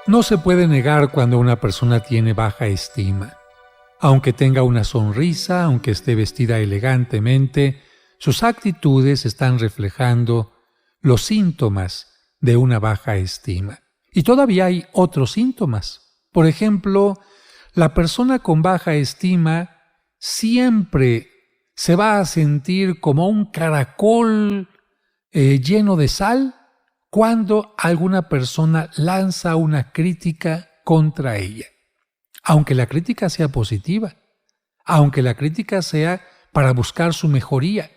No se puede negar cuando una persona tiene baja estima. Aunque tenga una sonrisa, aunque esté vestida elegantemente, sus actitudes están reflejando los síntomas de una baja estima. Y todavía hay otros síntomas. Por ejemplo, la persona con baja estima siempre se va a sentir como un caracol lleno de sal cuando alguna persona lanza una crítica contra ella. Aunque la crítica sea positiva, aunque la crítica sea para buscar su mejoría,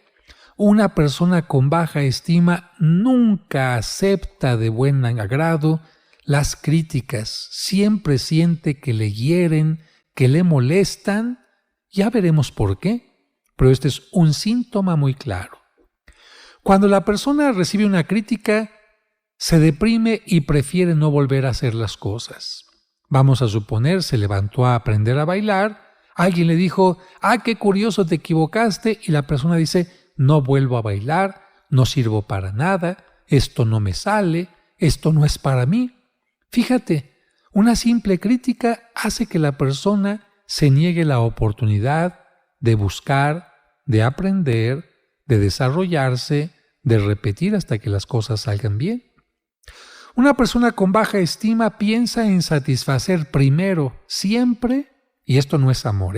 una persona con baja estima nunca acepta de buen agrado las críticas, siempre siente que le hieren, que le molestan. Ya veremos por qué, pero este es un síntoma muy claro. Cuando la persona recibe una crítica, se deprime y prefiere no volver a hacer las cosas. Vamos a suponer, se levantó a aprender a bailar, alguien le dijo, qué curioso, te equivocaste, y la persona dice, no vuelvo a bailar, no sirvo para nada, esto no me sale, esto no es para mí. Fíjate, una simple crítica hace que la persona se niegue la oportunidad de buscar, de aprender, de desarrollarse, de repetir hasta que las cosas salgan bien. Una persona con baja estima piensa en satisfacer primero, siempre, y esto no es amor,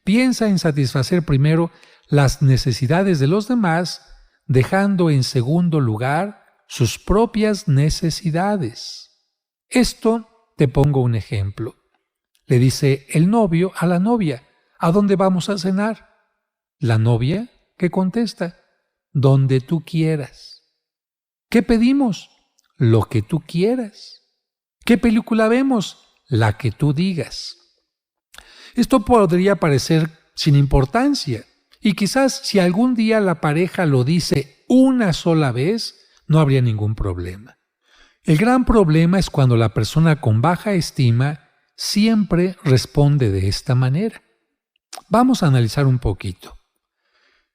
piensa en satisfacer primero las necesidades de los demás, dejando en segundo lugar sus propias necesidades. Esto te pongo un ejemplo. Le dice el novio a la novia, ¿a dónde vamos a cenar? La novia, ¿qué contesta? Donde tú quieras. ¿Qué pedimos? Lo que tú quieras. ¿Qué película vemos? La que tú digas. Esto podría parecer sin importancia, y quizás si algún día la pareja lo dice una sola vez, no habría ningún problema. El gran problema es cuando la persona con baja estima siempre responde de esta manera. Vamos a analizar un poquito.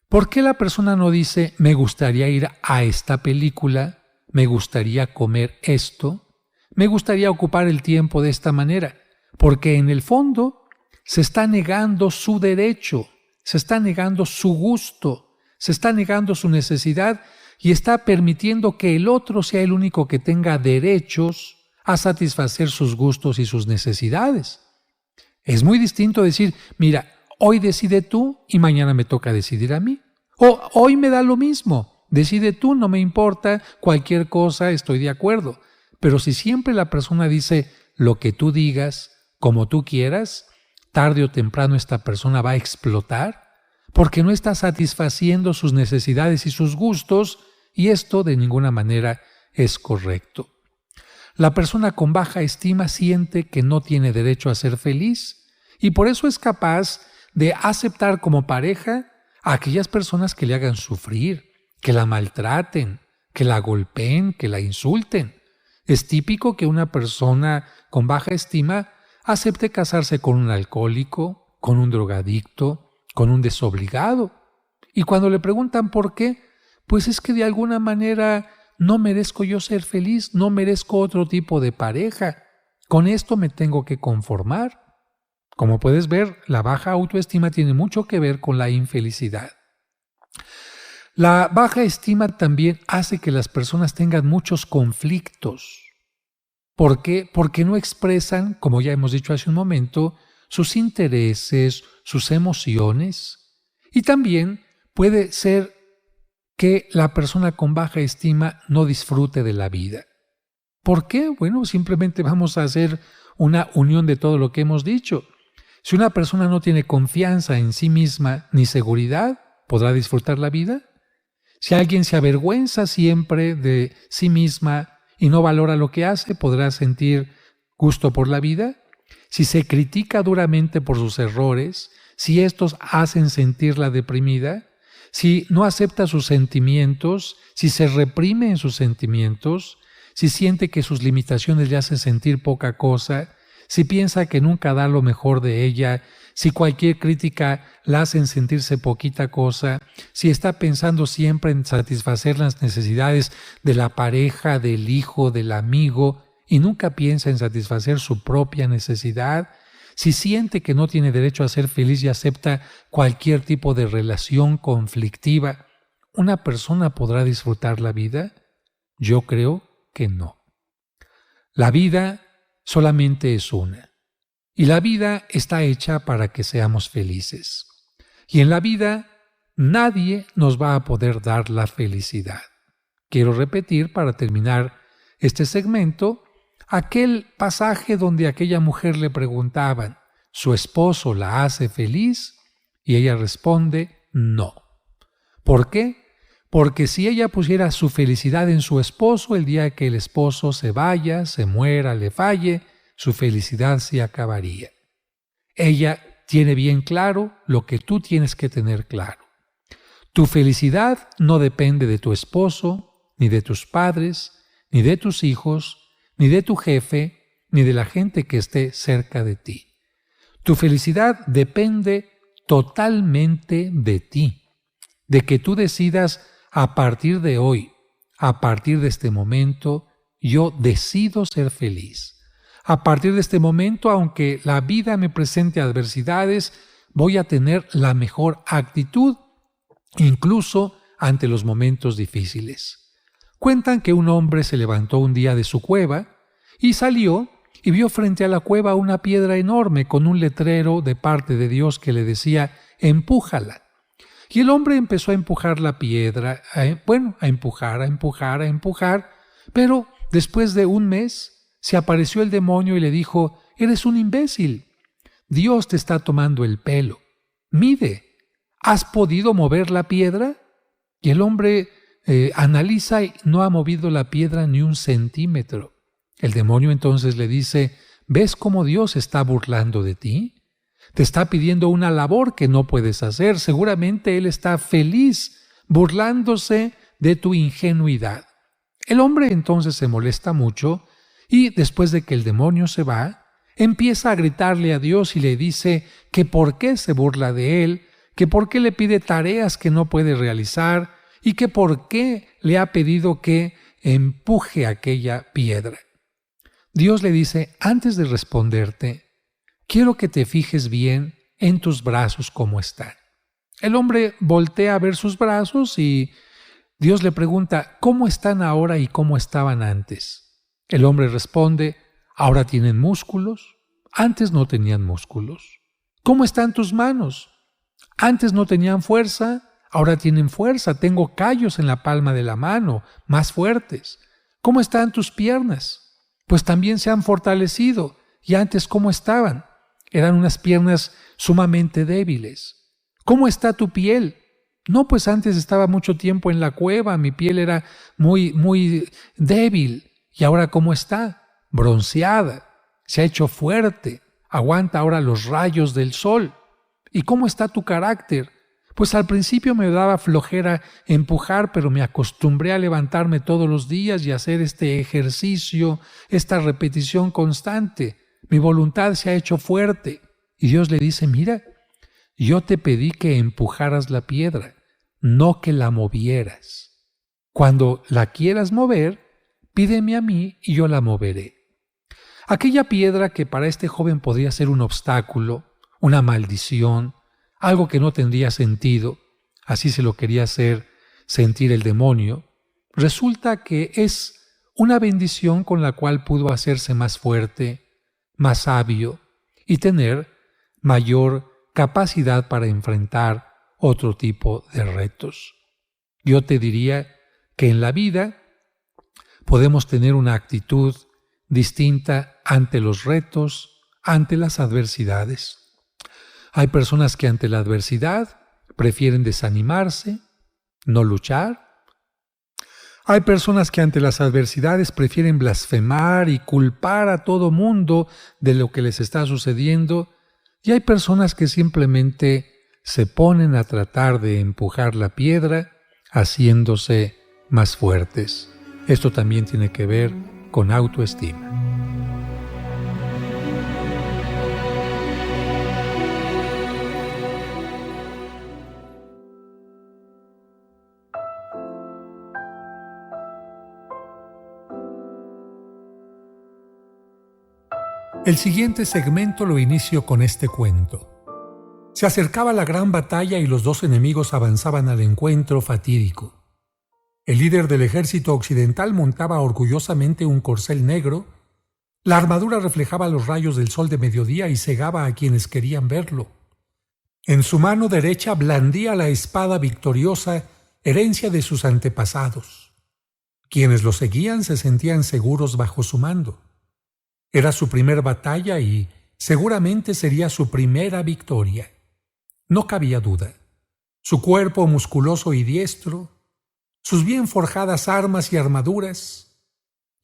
¿Por qué la persona no dice, me gustaría ir a esta película, me gustaría comer esto, me gustaría ocupar el tiempo de esta manera? Porque en el fondo se está negando su derecho, se está negando su gusto, se está negando su necesidad y está permitiendo que el otro sea el único que tenga derechos a satisfacer sus gustos y sus necesidades. Es muy distinto decir, mira, hoy decide tú y mañana me toca decidir a mí. O hoy me da lo mismo, decide tú, no me importa, cualquier cosa estoy de acuerdo. Pero si siempre la persona dice lo que tú digas, como tú quieras, tarde o temprano esta persona va a explotar porque no está satisfaciendo sus necesidades y sus gustos, y esto de ninguna manera es correcto. La persona con baja estima siente que no tiene derecho a ser feliz y por eso es capaz de aceptar como pareja a aquellas personas que le hagan sufrir, que la maltraten, que la golpeen, que la insulten. Es típico que una persona con baja estima acepte casarse con un alcohólico, con un drogadicto, con un desobligado. Y cuando le preguntan por qué, pues es que de alguna manera no merezco yo ser feliz, no merezco otro tipo de pareja. Con esto me tengo que conformar. Como puedes ver, la baja autoestima tiene mucho que ver con la infelicidad. La baja estima también hace que las personas tengan muchos conflictos. ¿Por qué? Porque no expresan, como ya hemos dicho hace un momento, sus intereses, sus emociones. Y también puede ser que la persona con baja estima no disfrute de la vida. ¿Por qué? Bueno, simplemente vamos a hacer una unión de todo lo que hemos dicho. Si una persona no tiene confianza en sí misma ni seguridad, ¿podrá disfrutar la vida? Si alguien se avergüenza siempre de sí misma y no valora lo que hace, ¿podrá sentir gusto por la vida? Si se critica duramente por sus errores, si estos hacen sentirla deprimida, si no acepta sus sentimientos, si se reprime en sus sentimientos, si siente que sus limitaciones le hacen sentir poca cosa, si piensa que nunca da lo mejor de ella, si cualquier crítica la hacen sentirse poquita cosa, si está pensando siempre en satisfacer las necesidades de la pareja, del hijo, del amigo, y nunca piensa en satisfacer su propia necesidad, si siente que no tiene derecho a ser feliz y acepta cualquier tipo de relación conflictiva, ¿una persona podrá disfrutar la vida? Yo creo que no. La vida solamente es una, y la vida está hecha para que seamos felices. Y en la vida nadie nos va a poder dar la felicidad. Quiero repetir para terminar este segmento aquel pasaje donde a aquella mujer le preguntaban, ¿su esposo la hace feliz? Y ella responde, no. ¿Por qué? Porque si ella pusiera su felicidad en su esposo, el día que el esposo se vaya, se muera, le falle, su felicidad se acabaría. Ella tiene bien claro lo que tú tienes que tener claro. Tu felicidad no depende de tu esposo, ni de tus padres, ni de tus hijos, ni de tu jefe, ni de la gente que esté cerca de ti. Tu felicidad depende totalmente de ti, de que tú decidas a partir de hoy, a partir de este momento, yo decido ser feliz. A partir de este momento, aunque la vida me presente adversidades, voy a tener la mejor actitud, incluso ante los momentos difíciles. Cuentan que un hombre se levantó un día de su cueva y salió y vio frente a la cueva una piedra enorme con un letrero de parte de Dios que le decía, empújala. Y el hombre empezó a empujar la piedra, a empujar, pero después de un mes se apareció el demonio y le dijo, eres un imbécil, Dios te está tomando el pelo, mide, ¿has podido mover la piedra? Y el hombre analiza y no ha movido la piedra ni un centímetro. El demonio entonces le dice, ¿ves cómo Dios está burlando de ti? Te está pidiendo una labor que no puedes hacer. Seguramente Él está feliz burlándose de tu ingenuidad. El hombre entonces se molesta mucho y después de que el demonio se va, empieza a gritarle a Dios y le dice que por qué se burla de él, que por qué le pide tareas que no puede realizar y que por qué le ha pedido que empuje aquella piedra. Dios le dice, antes de responderte, quiero que te fijes bien en tus brazos cómo están. El hombre voltea a ver sus brazos y Dios le pregunta, ¿cómo están ahora y cómo estaban antes? El hombre responde, ahora tienen músculos, antes no tenían músculos. ¿Cómo están tus manos? Antes no tenían fuerza, ahora tienen fuerza. Tengo callos en la palma de la mano, más fuertes. ¿Cómo están tus piernas? Pues también se han fortalecido. ¿Y antes cómo estaban? Eran unas piernas sumamente débiles. ¿Cómo está tu piel? No, pues antes estaba mucho tiempo en la cueva, mi piel era muy débil. ¿Y ahora cómo está? Bronceada, se ha hecho fuerte, aguanta ahora los rayos del sol. ¿Y cómo está tu carácter? Pues al principio me daba flojera empujar, pero me acostumbré a levantarme todos los días y hacer este ejercicio, esta repetición constante. Mi voluntad se ha hecho fuerte. Y Dios le dice, mira, yo te pedí que empujaras la piedra, no que la movieras. Cuando la quieras mover, pídeme a mí y yo la moveré. Aquella piedra que para este joven podría ser un obstáculo, una maldición, algo que no tendría sentido, así se lo quería hacer sentir el demonio, resulta que es una bendición con la cual pudo hacerse más fuerte, más sabio y tener mayor capacidad para enfrentar otro tipo de retos. Yo te diría que en la vida podemos tener una actitud distinta ante los retos, ante las adversidades. Hay personas que ante la adversidad prefieren desanimarse, no luchar. Hay personas que ante las adversidades prefieren blasfemar y culpar a todo mundo de lo que les está sucediendo. Y hay personas que simplemente se ponen a tratar de empujar la piedra haciéndose más fuertes. Esto también tiene que ver con autoestima. El siguiente segmento lo inicio con este cuento. Se acercaba la gran batalla y los dos enemigos avanzaban al encuentro fatídico. El líder del ejército occidental montaba orgullosamente un corcel negro. La armadura reflejaba los rayos del sol de mediodía y cegaba a quienes querían verlo. En su mano derecha blandía la espada victoriosa, herencia de sus antepasados. Quienes lo seguían se sentían seguros bajo su mando. Era su primer batalla y seguramente sería su primera victoria. No cabía duda. Su cuerpo musculoso y diestro, sus bien forjadas armas y armaduras,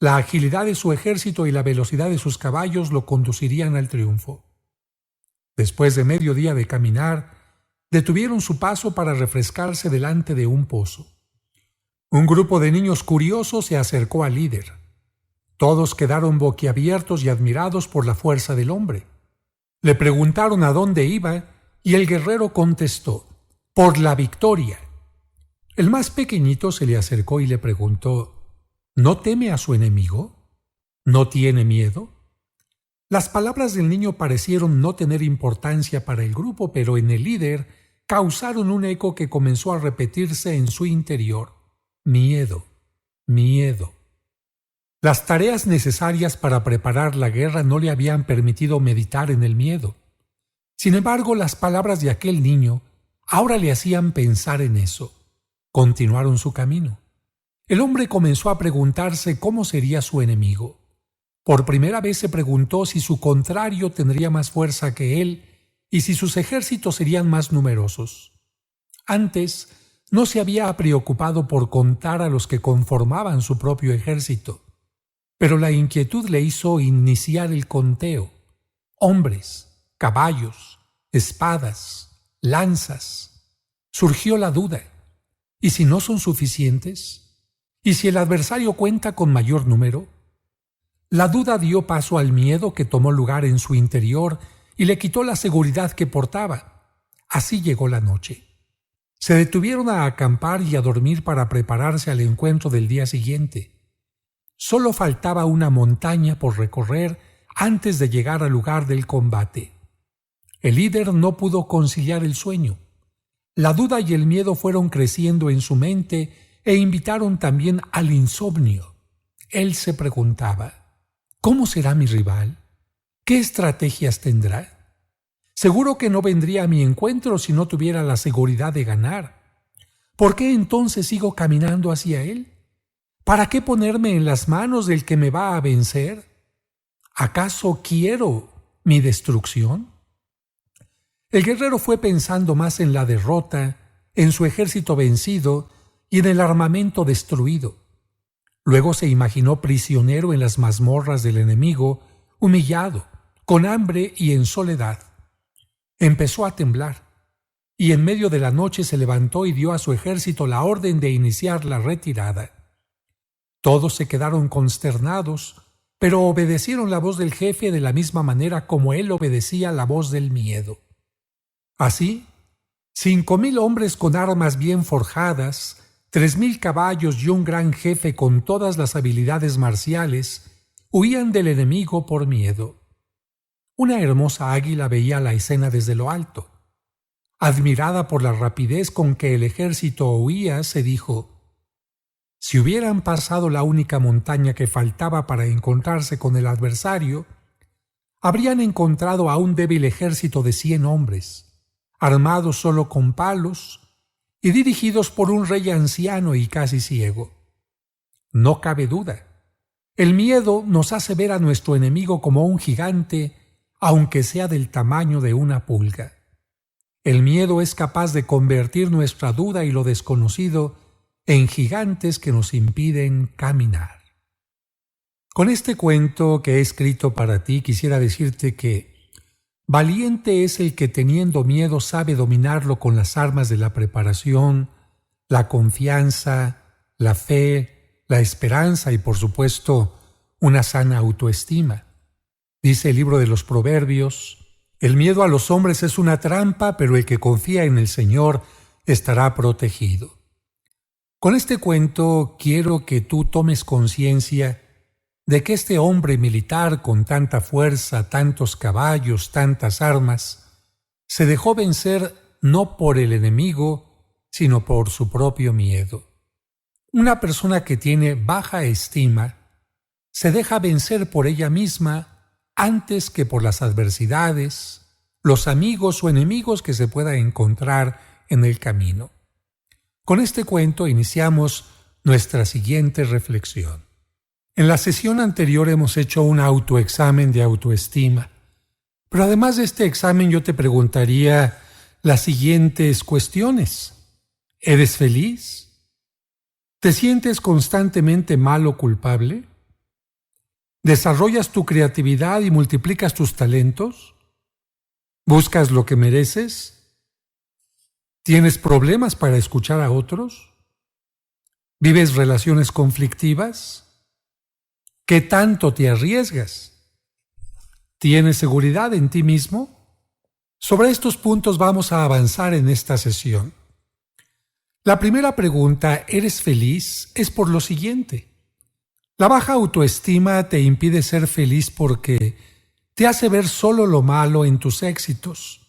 la agilidad de su ejército y la velocidad de sus caballos lo conducirían al triunfo. Después de medio día de caminar, detuvieron su paso para refrescarse delante de un pozo. Un grupo de niños curiosos se acercó al líder. Todos quedaron boquiabiertos y admirados por la fuerza del hombre. Le preguntaron a dónde iba y el guerrero contestó: «Por la victoria». El más pequeñito se le acercó y le preguntó: ¿no teme a su enemigo? ¿No tiene miedo? Las palabras del niño parecieron no tener importancia para el grupo, pero en el líder causaron un eco que comenzó a repetirse en su interior: miedo, miedo. Las tareas necesarias para preparar la guerra no le habían permitido meditar en el miedo. Sin embargo, las palabras de aquel niño ahora le hacían pensar en eso. Continuaron su camino. El hombre comenzó a preguntarse cómo sería su enemigo. Por primera vez se preguntó si su contrario tendría más fuerza que él y si sus ejércitos serían más numerosos. Antes, no se había preocupado por contar a los que conformaban su propio ejército. Pero la inquietud le hizo iniciar el conteo. Hombres, caballos, espadas, lanzas. Surgió la duda. ¿Y si no son suficientes? ¿Y si el adversario cuenta con mayor número? La duda dio paso al miedo que tomó lugar en su interior y le quitó la seguridad que portaba. Así llegó la noche. Se detuvieron a acampar y a dormir para prepararse al encuentro del día siguiente. Solo faltaba una montaña por recorrer antes de llegar al lugar del combate. El líder no pudo conciliar el sueño. La duda y el miedo fueron creciendo en su mente e invitaron también al insomnio. Él se preguntaba: ¿cómo será mi rival? ¿Qué estrategias tendrá? Seguro que no vendría a mi encuentro si no tuviera la seguridad de ganar. ¿Por qué entonces sigo caminando hacia él? ¿Para qué ponerme en las manos del que me va a vencer? ¿Acaso quiero mi destrucción? El guerrero fue pensando más en la derrota, en su ejército vencido y en el armamento destruido. Luego se imaginó prisionero en las mazmorras del enemigo, humillado, con hambre y en soledad. Empezó a temblar, y en medio de la noche se levantó y dio a su ejército la orden de iniciar la retirada. Todos se quedaron consternados, pero obedecieron la voz del jefe de la misma manera como él obedecía la voz del miedo. Así, 5,000 hombres con armas bien forjadas, 3,000 caballos y un gran jefe con todas las habilidades marciales huían del enemigo por miedo. Una hermosa águila veía la escena desde lo alto. Admirada por la rapidez con que el ejército huía, se dijo: si hubieran pasado la única montaña que faltaba para encontrarse con el adversario, habrían encontrado a un débil ejército de 100 hombres, armados solo con palos y dirigidos por un rey anciano y casi ciego. No cabe duda. El miedo nos hace ver a nuestro enemigo como un gigante, aunque sea del tamaño de una pulga. El miedo es capaz de convertir nuestra duda y lo desconocido en gigantes que nos impiden caminar. Con este cuento que he escrito para ti, quisiera decirte que valiente es el que teniendo miedo sabe dominarlo con las armas de la preparación, la confianza, la fe, la esperanza y, por supuesto, una sana autoestima. Dice el libro de los Proverbios: el miedo a los hombres es una trampa, pero el que confía en el Señor estará protegido. Con este cuento quiero que tú tomes conciencia de que este hombre militar con tanta fuerza, tantos caballos, tantas armas, se dejó vencer no por el enemigo, sino por su propio miedo. Una persona que tiene baja estima se deja vencer por ella misma antes que por las adversidades, los amigos o enemigos que se pueda encontrar en el camino. Con este cuento iniciamos nuestra siguiente reflexión. En la sesión anterior hemos hecho un autoexamen de autoestima, pero además de este examen yo te preguntaría las siguientes cuestiones. ¿Eres feliz? ¿Te sientes constantemente mal o culpable? ¿Desarrollas tu creatividad y multiplicas tus talentos? ¿Buscas lo que mereces? ¿Tienes problemas para escuchar a otros? ¿Vives relaciones conflictivas? ¿Qué tanto te arriesgas? ¿Tienes seguridad en ti mismo? Sobre estos puntos vamos a avanzar en esta sesión. La primera pregunta, ¿eres feliz?, es por lo siguiente. La baja autoestima te impide ser feliz porque te hace ver solo lo malo en tus éxitos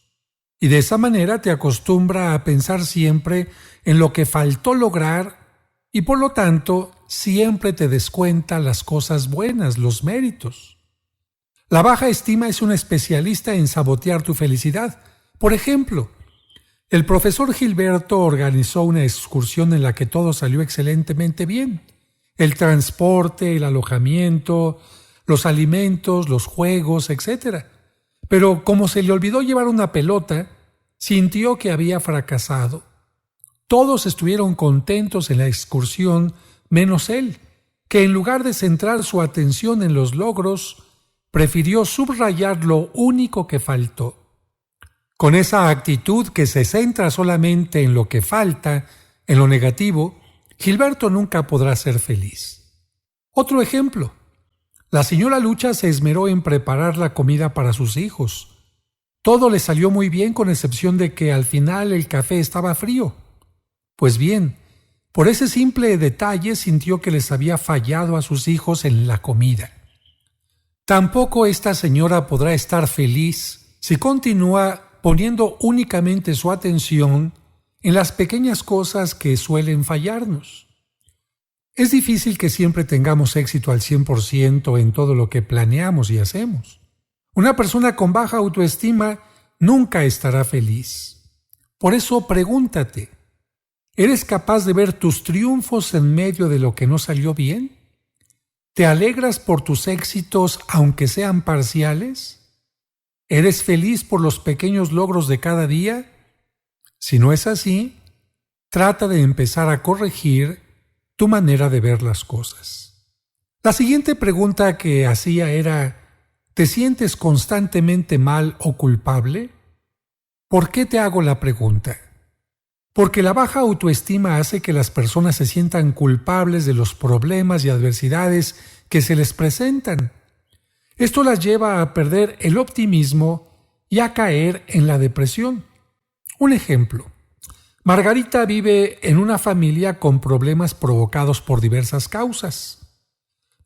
y de esa manera te acostumbra a pensar siempre en lo que faltó lograr y por lo tanto siempre te descuenta las cosas buenas, los méritos. La baja estima es un especialista en sabotear tu felicidad. Por ejemplo, el profesor Gilberto organizó una excursión en la que todo salió excelentemente bien. El transporte, el alojamiento, los alimentos, los juegos, etc. Pero como se le olvidó llevar una pelota, sintió que había fracasado. Todos estuvieron contentos en la excursión, menos él, que en lugar de centrar su atención en los logros, prefirió subrayar lo único que faltó. Con esa actitud que se centra solamente en lo que falta, en lo negativo, Gilberto nunca podrá ser feliz. Otro ejemplo. La señora Lucha se esmeró en preparar la comida para sus hijos. Todo le salió muy bien con excepción de que al final el café estaba frío. Pues bien, por ese simple detalle sintió que les había fallado a sus hijos en la comida. Tampoco esta señora podrá estar feliz si continúa poniendo únicamente su atención en las pequeñas cosas que suelen fallarnos. Es difícil que siempre tengamos éxito al 100% en todo lo que planeamos y hacemos. Una persona con baja autoestima nunca estará feliz. Por eso pregúntate, ¿eres capaz de ver tus triunfos en medio de lo que no salió bien? ¿Te alegras por tus éxitos aunque sean parciales? ¿Eres feliz por los pequeños logros de cada día? Si no es así, trata de empezar a corregir tu manera de ver las cosas. La siguiente pregunta que hacía era, ¿te sientes constantemente mal o culpable? ¿Por qué te hago la pregunta? Porque la baja autoestima hace que las personas se sientan culpables de los problemas y adversidades que se les presentan. Esto las lleva a perder el optimismo y a caer en la depresión. Un ejemplo. Margarita vive en una familia con problemas provocados por diversas causas.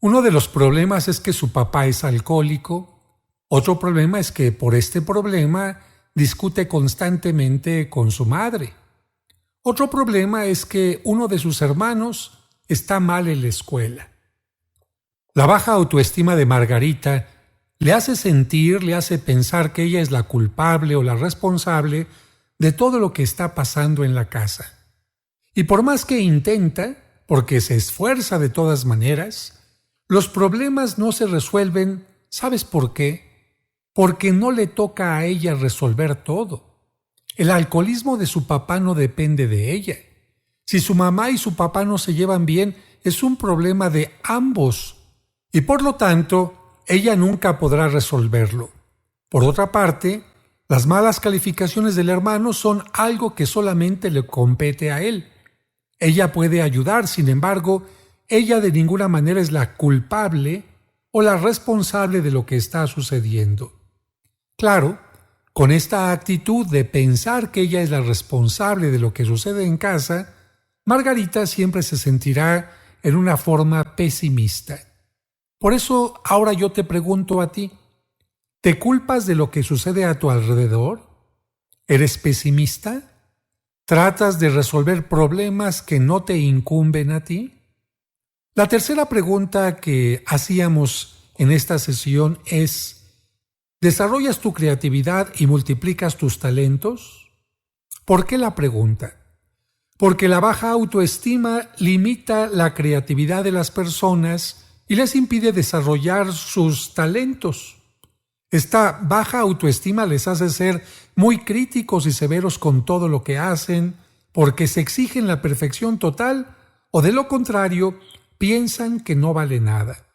Uno de los problemas es que su papá es alcohólico. Otro problema es que por este problema discute constantemente con su madre. Otro problema es que uno de sus hermanos está mal en la escuela. La baja autoestima de Margarita le hace pensar que ella es la culpable o la responsable de todo lo que está pasando en la casa. Y por más que intenta, porque se esfuerza de todas maneras, los problemas no se resuelven. ¿Sabes por qué? Porque no le toca a ella resolver todo. El alcoholismo de su papá no depende de ella. Si su mamá y su papá no se llevan bien, es un problema de ambos. Y por lo tanto, ella nunca podrá resolverlo. Por otra parte, las malas calificaciones del hermano son algo que solamente le compete a él. Ella puede ayudar, sin embargo, ella de ninguna manera es la culpable o la responsable de lo que está sucediendo. Claro, con esta actitud de pensar que ella es la responsable de lo que sucede en casa, Margarita siempre se sentirá en una forma pesimista. Por eso ahora yo te pregunto a ti, ¿te culpas de lo que sucede a tu alrededor? ¿Eres pesimista? ¿Tratas de resolver problemas que no te incumben a ti? La tercera pregunta que hacíamos en esta sesión es, ¿desarrollas tu creatividad y multiplicas tus talentos? ¿Por qué la pregunta? Porque la baja autoestima limita la creatividad de las personas y les impide desarrollar sus talentos. Esta baja autoestima les hace ser muy críticos y severos con todo lo que hacen, porque se exigen la perfección total o de lo contrario, piensan que no vale nada.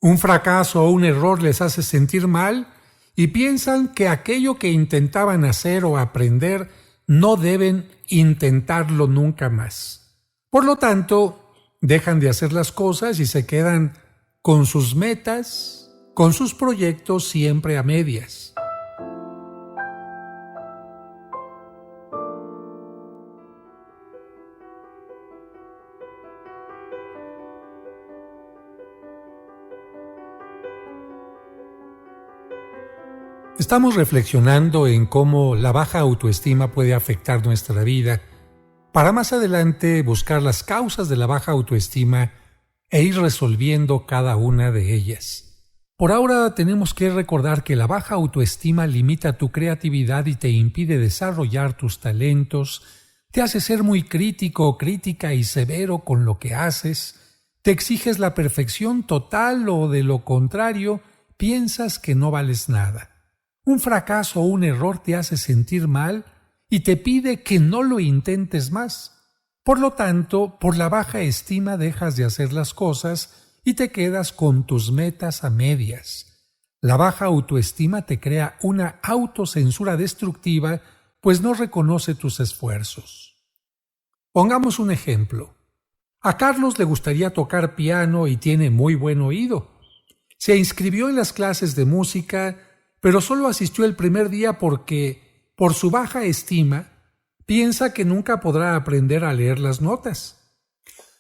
Un fracaso o un error les hace sentir mal y piensan que aquello que intentaban hacer o aprender no deben intentarlo nunca más. Por lo tanto, dejan de hacer las cosas y se quedan con sus metas, con sus proyectos siempre a medias. Estamos reflexionando en cómo la baja autoestima puede afectar nuestra vida, para más adelante buscar las causas de la baja autoestima e ir resolviendo cada una de ellas. Por ahora tenemos que recordar que la baja autoestima limita tu creatividad y te impide desarrollar tus talentos, te hace ser muy crítico o crítica y severo con lo que haces, te exiges la perfección total o de lo contrario, piensas que no vales nada. Un fracaso o un error te hace sentir mal y te pide que no lo intentes más. Por lo tanto, por la baja estima dejas de hacer las cosas y te quedas con tus metas a medias. La baja autoestima te crea una autocensura destructiva, pues no reconoce tus esfuerzos. Pongamos un ejemplo. A Carlos le gustaría tocar piano y tiene muy buen oído. Se inscribió en las clases de música, pero solo asistió el primer día porque, por su baja estima, piensa que nunca podrá aprender a leer las notas.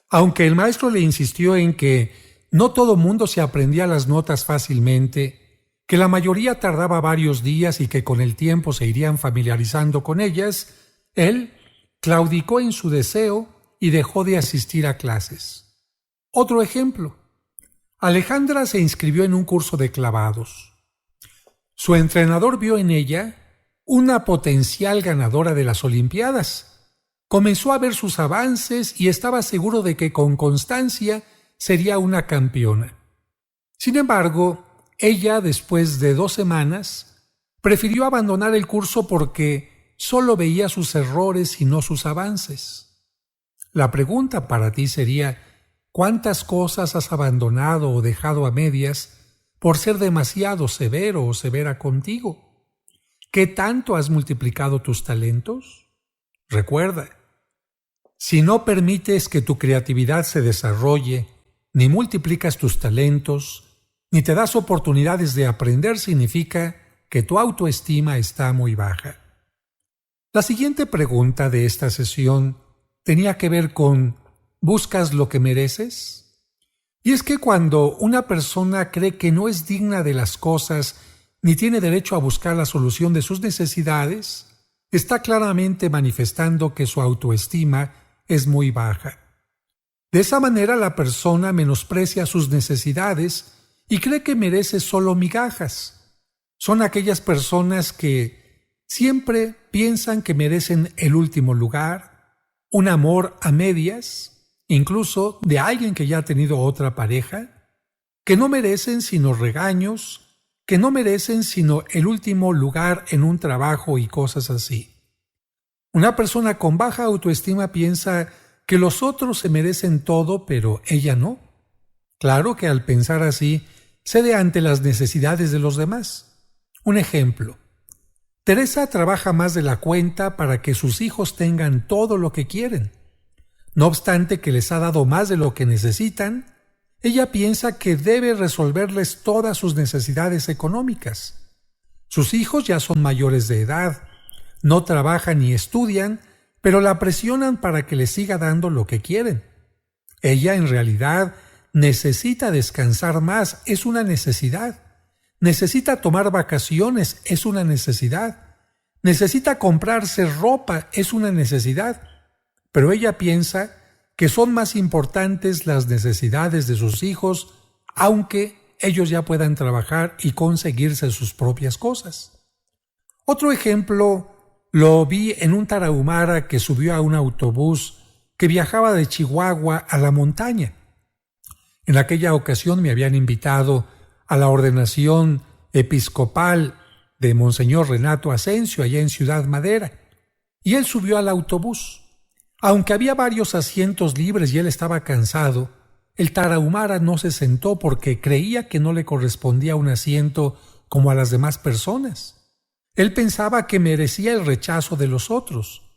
Aunque el maestro le insistió en que no todo mundo se aprendía las notas fácilmente, que la mayoría tardaba varios días y que con el tiempo se irían familiarizando con ellas, él claudicó en su deseo y dejó de asistir a clases. Otro ejemplo. Alejandra se inscribió en un curso de clavados. Su entrenador vio en ella una potencial ganadora de las Olimpiadas. Comenzó a ver sus avances y estaba seguro de que con constancia sería una campeona. Sin embargo, ella, después de 2 semanas, prefirió abandonar el curso porque solo veía sus errores y no sus avances. La pregunta para ti sería, ¿cuántas cosas has abandonado o dejado a medias por ser demasiado severo o severa contigo? ¿Qué tanto has multiplicado tus talentos? Recuerda, si no permites que tu creatividad se desarrolle, ni multiplicas tus talentos, ni te das oportunidades de aprender, significa que tu autoestima está muy baja. La siguiente pregunta de esta sesión tenía que ver con ¿buscas lo que mereces? Y es que cuando una persona cree que no es digna de las cosas ni tiene derecho a buscar la solución de sus necesidades, está claramente manifestando que su autoestima es muy baja. De esa manera la persona menosprecia sus necesidades y cree que merece solo migajas. Son aquellas personas que siempre piensan que merecen el último lugar, un amor a medias, incluso de alguien que ya ha tenido otra pareja, que no merecen sino regaños, que no merecen sino el último lugar en un trabajo y cosas así. Una persona con baja autoestima piensa que los otros se merecen todo, pero ella no. Claro que al pensar así, cede ante las necesidades de los demás. Un ejemplo. Teresa trabaja más de la cuenta para que sus hijos tengan todo lo que quieren. No obstante que les ha dado más de lo que necesitan, ella piensa que debe resolverles todas sus necesidades económicas. Sus hijos ya son mayores de edad, no trabajan ni estudian, pero la presionan para que les siga dando lo que quieren. Ella en realidad necesita descansar más, es una necesidad. Necesita tomar vacaciones, es una necesidad. Necesita comprarse ropa, es una necesidad. Pero ella piensa que son más importantes las necesidades de sus hijos, aunque ellos ya puedan trabajar y conseguirse sus propias cosas. Otro ejemplo lo vi en un tarahumara que subió a un autobús que viajaba de Chihuahua a la montaña. En aquella ocasión me habían invitado a la ordenación episcopal de Monseñor Renato Asensio allá en Ciudad Madera, y él subió al autobús. Aunque había varios asientos libres y él estaba cansado, el tarahumara no se sentó porque creía que no le correspondía un asiento como a las demás personas. Él pensaba que merecía el rechazo de los otros,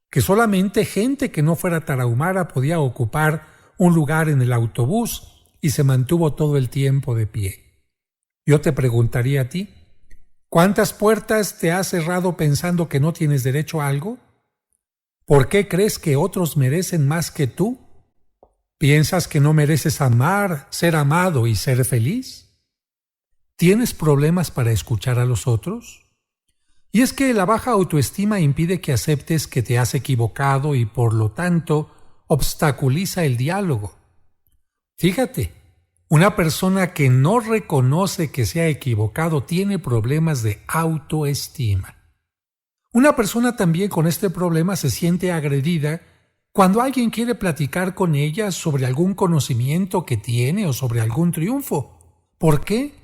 que solamente gente que no fuera tarahumara podía ocupar un lugar en el autobús, y se mantuvo todo el tiempo de pie. Yo te preguntaría a ti, ¿cuántas puertas te has cerrado pensando que no tienes derecho a algo? ¿Por qué crees que otros merecen más que tú? ¿Piensas que no mereces amar, ser amado y ser feliz? ¿Tienes problemas para escuchar a los otros? Y es que la baja autoestima impide que aceptes que te has equivocado y por lo tanto obstaculiza el diálogo. Fíjate, una persona que no reconoce que se ha equivocado tiene problemas de autoestima. Una persona también con este problema se siente agredida cuando alguien quiere platicar con ella sobre algún conocimiento que tiene o sobre algún triunfo. ¿Por qué?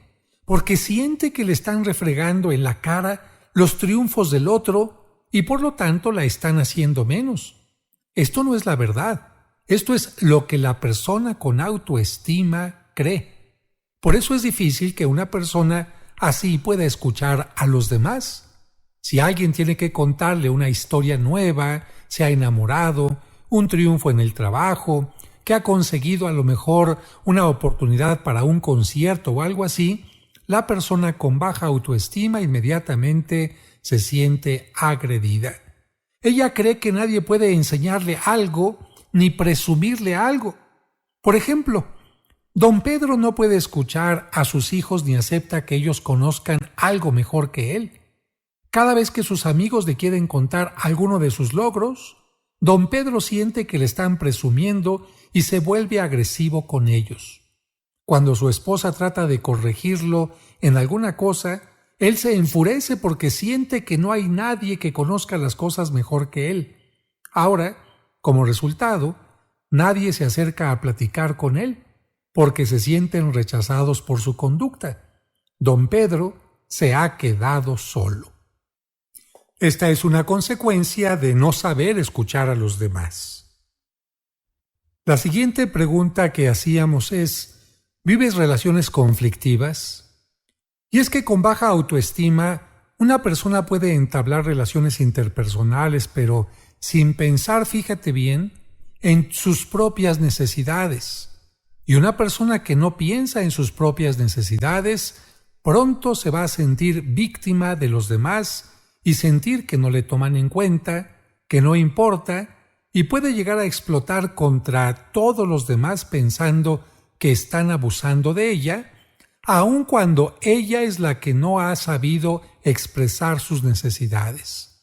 Porque siente que le están refregando en la cara los triunfos del otro y por lo tanto la están haciendo menos. Esto no es la verdad. Esto es lo que la persona con autoestima cree. Por eso es difícil que una persona así pueda escuchar a los demás. Si alguien tiene que contarle una historia nueva, se ha enamorado, un triunfo en el trabajo, que ha conseguido a lo mejor una oportunidad para un concierto o algo así, la persona con baja autoestima inmediatamente se siente agredida. Ella cree que nadie puede enseñarle algo ni presumirle algo. Por ejemplo, don Pedro no puede escuchar a sus hijos ni acepta que ellos conozcan algo mejor que él. Cada vez que sus amigos le quieren contar alguno de sus logros, don Pedro siente que le están presumiendo y se vuelve agresivo con ellos. Cuando su esposa trata de corregirlo en alguna cosa, él se enfurece porque siente que no hay nadie que conozca las cosas mejor que él. Ahora, como resultado, nadie se acerca a platicar con él porque se sienten rechazados por su conducta. Don Pedro se ha quedado solo. Esta es una consecuencia de no saber escuchar a los demás. La siguiente pregunta que hacíamos es, ¿vives relaciones conflictivas? Y es que con baja autoestima, una persona puede entablar relaciones interpersonales, pero sin pensar, fíjate bien, en sus propias necesidades. Y una persona que no piensa en sus propias necesidades, pronto se va a sentir víctima de los demás y sentir que no le toman en cuenta, que no importa, y puede llegar a explotar contra todos los demás pensando que están abusando de ella, aun cuando ella es la que no ha sabido expresar sus necesidades.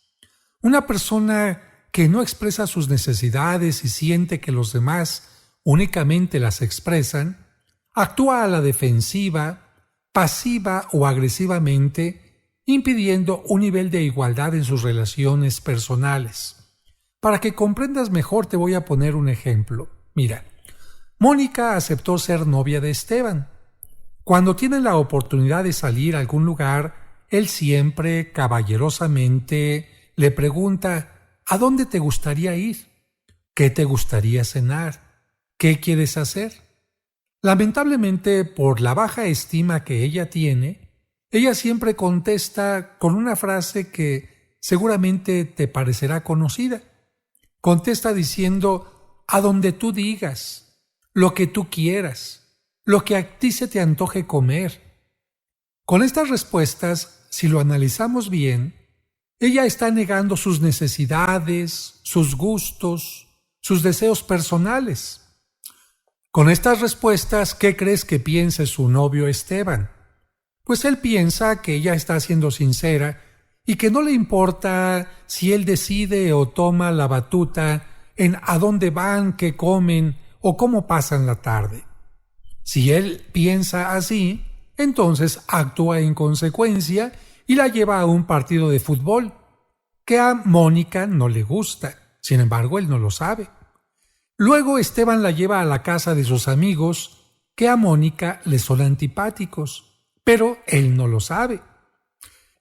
Una persona que no expresa sus necesidades y siente que los demás únicamente las expresan, actúa a la defensiva, pasiva o agresivamente, impidiendo un nivel de igualdad en sus relaciones personales. Para que comprendas mejor te voy a poner un ejemplo. Mira, Mónica aceptó ser novia de Esteban. Cuando tienen la oportunidad de salir a algún lugar, él siempre, caballerosamente, le pregunta, ¿a dónde te gustaría ir? ¿Qué te gustaría cenar? ¿Qué quieres hacer? Lamentablemente, por la baja estima que ella tiene, ella siempre contesta con una frase que seguramente te parecerá conocida. Contesta diciendo, a donde tú digas, lo que tú quieras, lo que a ti se te antoje comer. Con estas respuestas, si lo analizamos bien, ella está negando sus necesidades, sus gustos, sus deseos personales. Con estas respuestas, ¿qué crees que piense su novio Esteban? Pues él piensa que ella está siendo sincera y que no le importa si él decide o toma la batuta en a dónde van, qué comen o cómo pasan la tarde. Si él piensa así, entonces actúa en consecuencia y la lleva a un partido de fútbol que a Mónica no le gusta. Sin embargo, él no lo sabe. Luego Esteban la lleva a la casa de sus amigos que a Mónica le son antipáticos, pero él no lo sabe.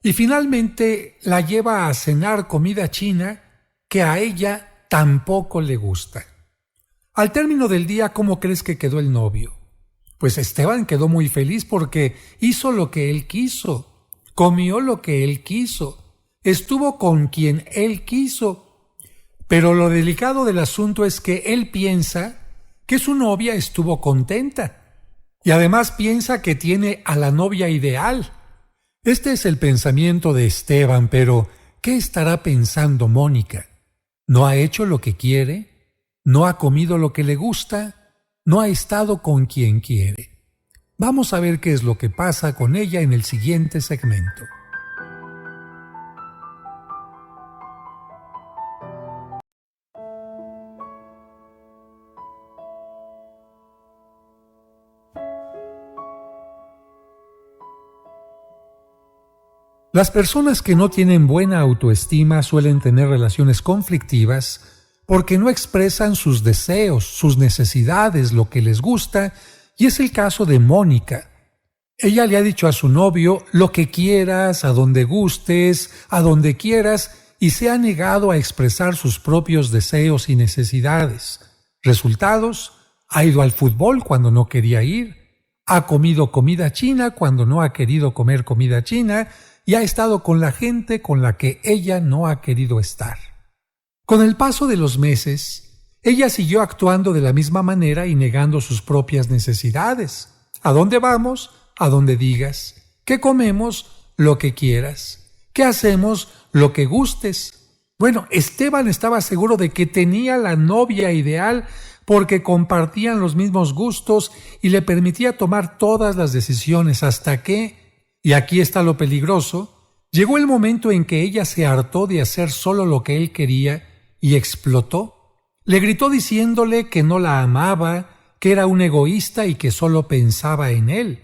Y finalmente la lleva a cenar comida china que a ella tampoco le gusta. Al término del día, ¿cómo crees que quedó el novio? Pues Esteban quedó muy feliz porque hizo lo que él quiso, comió lo que él quiso, estuvo con quien él quiso. Pero lo delicado del asunto es que él piensa que su novia estuvo contenta y además piensa que tiene a la novia ideal. Este es el pensamiento de Esteban, pero ¿qué estará pensando Mónica? ¿No ha hecho lo que quiere? ¿No ha comido lo que le gusta? ¿No ha estado con quien quiere? Vamos a ver qué es lo que pasa con ella en el siguiente segmento. Las personas que no tienen buena autoestima suelen tener relaciones conflictivas porque no expresan sus deseos, sus necesidades, lo que les gusta, y es el caso de Mónica. Ella le ha dicho a su novio lo que quieras, a donde gustes, a donde quieras, y se ha negado a expresar sus propios deseos y necesidades. Resultados: ha ido al fútbol cuando no quería ir, ha comido comida china cuando no ha querido comer comida china, y ha estado con la gente con la que ella no ha querido estar. Con el paso de los meses, ella siguió actuando de la misma manera y negando sus propias necesidades. ¿A dónde vamos? A donde digas. ¿Qué comemos? Lo que quieras. ¿Qué hacemos? Lo que gustes. Bueno, Esteban estaba seguro de que tenía la novia ideal porque compartían los mismos gustos y le permitía tomar todas las decisiones hasta que, y aquí está lo peligroso, llegó el momento en que ella se hartó de hacer solo lo que él quería y explotó. Le gritó diciéndole que no la amaba, que era un egoísta y que solo pensaba en él.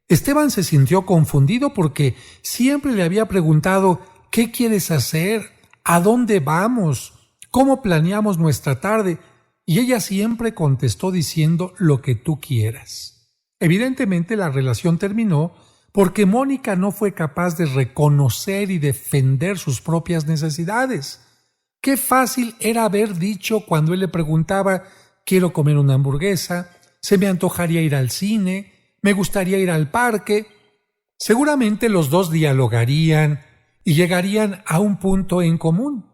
Esteban se sintió confundido porque siempre le había preguntado: ¿qué quieres hacer? ¿A dónde vamos? ¿Cómo planeamos nuestra tarde? Y ella siempre contestó diciendo: lo que tú quieras. Evidentemente la relación terminó porque Mónica no fue capaz de reconocer y defender sus propias necesidades. Qué fácil era haber dicho cuando él le preguntaba: quiero comer una hamburguesa, se me antojaría ir al cine, me gustaría ir al parque. Seguramente los dos dialogarían y llegarían a un punto en común.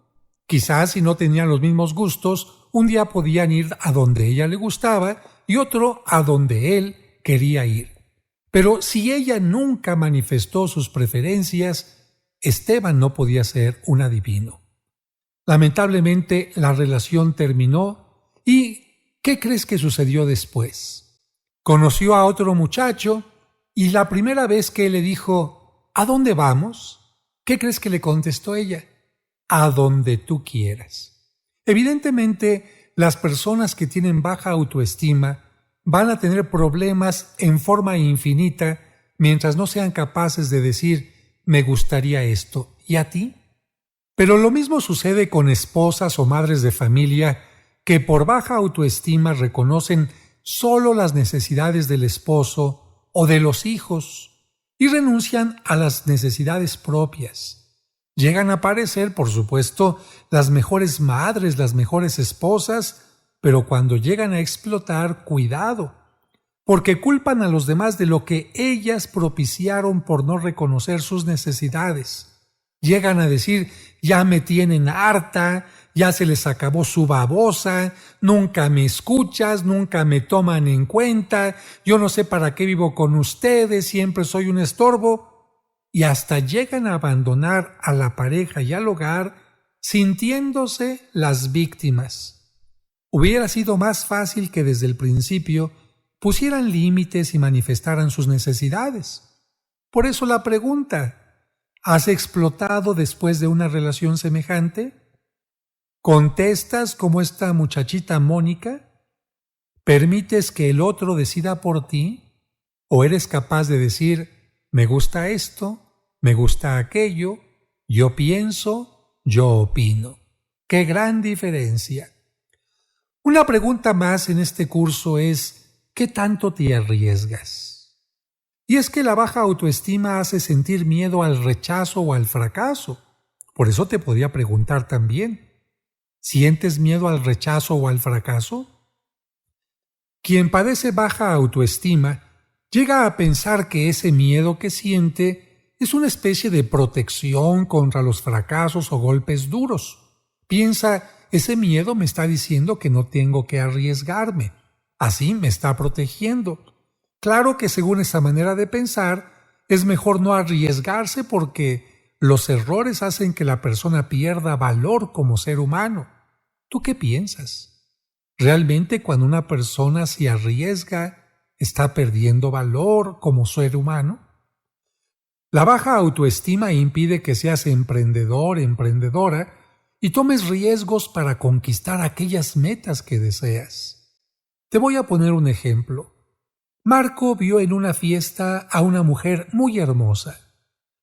Quizás si no tenían los mismos gustos, un día podían ir a donde ella le gustaba y otro a donde él quería ir. Pero si ella nunca manifestó sus preferencias, Esteban no podía ser un adivino. Lamentablemente la relación terminó y ¿qué crees que sucedió después? Conoció a otro muchacho y la primera vez que él le dijo: ¿a dónde vamos? ¿Qué crees que le contestó ella? A donde tú quieras. Evidentemente, las personas que tienen baja autoestima van a tener problemas en forma infinita mientras no sean capaces de decir: me gustaría esto, ¿y a ti? Pero lo mismo sucede con esposas o madres de familia que por baja autoestima reconocen solo las necesidades del esposo o de los hijos y renuncian a las necesidades propias. Llegan a parecer, por supuesto, las mejores madres, las mejores esposas, pero cuando llegan a explotar, cuidado, porque culpan a los demás de lo que ellas propiciaron por no reconocer sus necesidades. Llegan a decir: ya me tienen harta, ya se les acabó su babosa, nunca me escuchas, nunca me toman en cuenta, yo no sé para qué vivo con ustedes, siempre soy un estorbo, y hasta llegan a abandonar a la pareja y al hogar sintiéndose las víctimas. Hubiera sido más fácil que desde el principio pusieran límites y manifestaran sus necesidades. Por eso la pregunta: ¿has explotado después de una relación semejante? ¿Contestas como esta muchachita Mónica? ¿Permites que el otro decida por ti? ¿O eres capaz de decir, me gusta esto, me gusta aquello, yo pienso, yo opino? ¡Qué gran diferencia! Una pregunta más en este curso es, ¿qué tanto te arriesgas? Y es que la baja autoestima hace sentir miedo al rechazo o al fracaso. Por eso te podría preguntar también, ¿sientes miedo al rechazo o al fracaso? Quien padece baja autoestima llega a pensar que ese miedo que siente es una especie de protección contra los fracasos o golpes duros. Piensa, ese miedo me está diciendo que no tengo que arriesgarme, así me está protegiendo. Claro que según esa manera de pensar, es mejor no arriesgarse porque los errores hacen que la persona pierda valor como ser humano. ¿Tú qué piensas? ¿Realmente cuando una persona se arriesga, está perdiendo valor como ser humano? La baja autoestima impide que seas emprendedor, emprendedora, y tomes riesgos para conquistar aquellas metas que deseas. Te voy a poner un ejemplo. Marco vio en una fiesta a una mujer muy hermosa.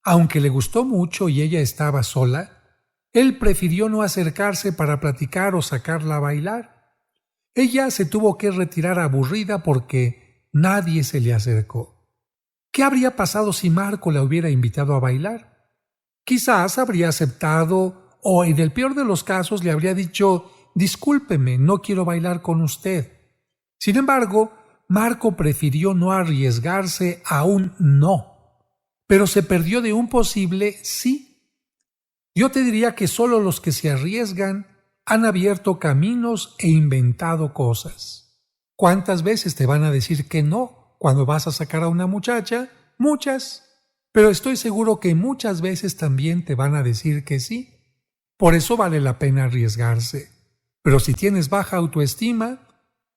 Aunque le gustó mucho y ella estaba sola, él prefirió no acercarse para platicar o sacarla a bailar. Ella se tuvo que retirar aburrida porque nadie se le acercó. ¿Qué habría pasado si Marco la hubiera invitado a bailar? Quizás habría aceptado o, en el peor de los casos, le habría dicho, discúlpeme, no quiero bailar con usted. Sin embargo, Marco prefirió no arriesgarse a un no, pero se perdió de un posible sí. Yo te diría que solo los que se arriesgan han abierto caminos e inventado cosas. ¿Cuántas veces te van a decir que no cuando vas a sacar a una muchacha? Muchas. Pero estoy seguro que muchas veces también te van a decir que sí. Por eso vale la pena arriesgarse. Pero si tienes baja autoestima,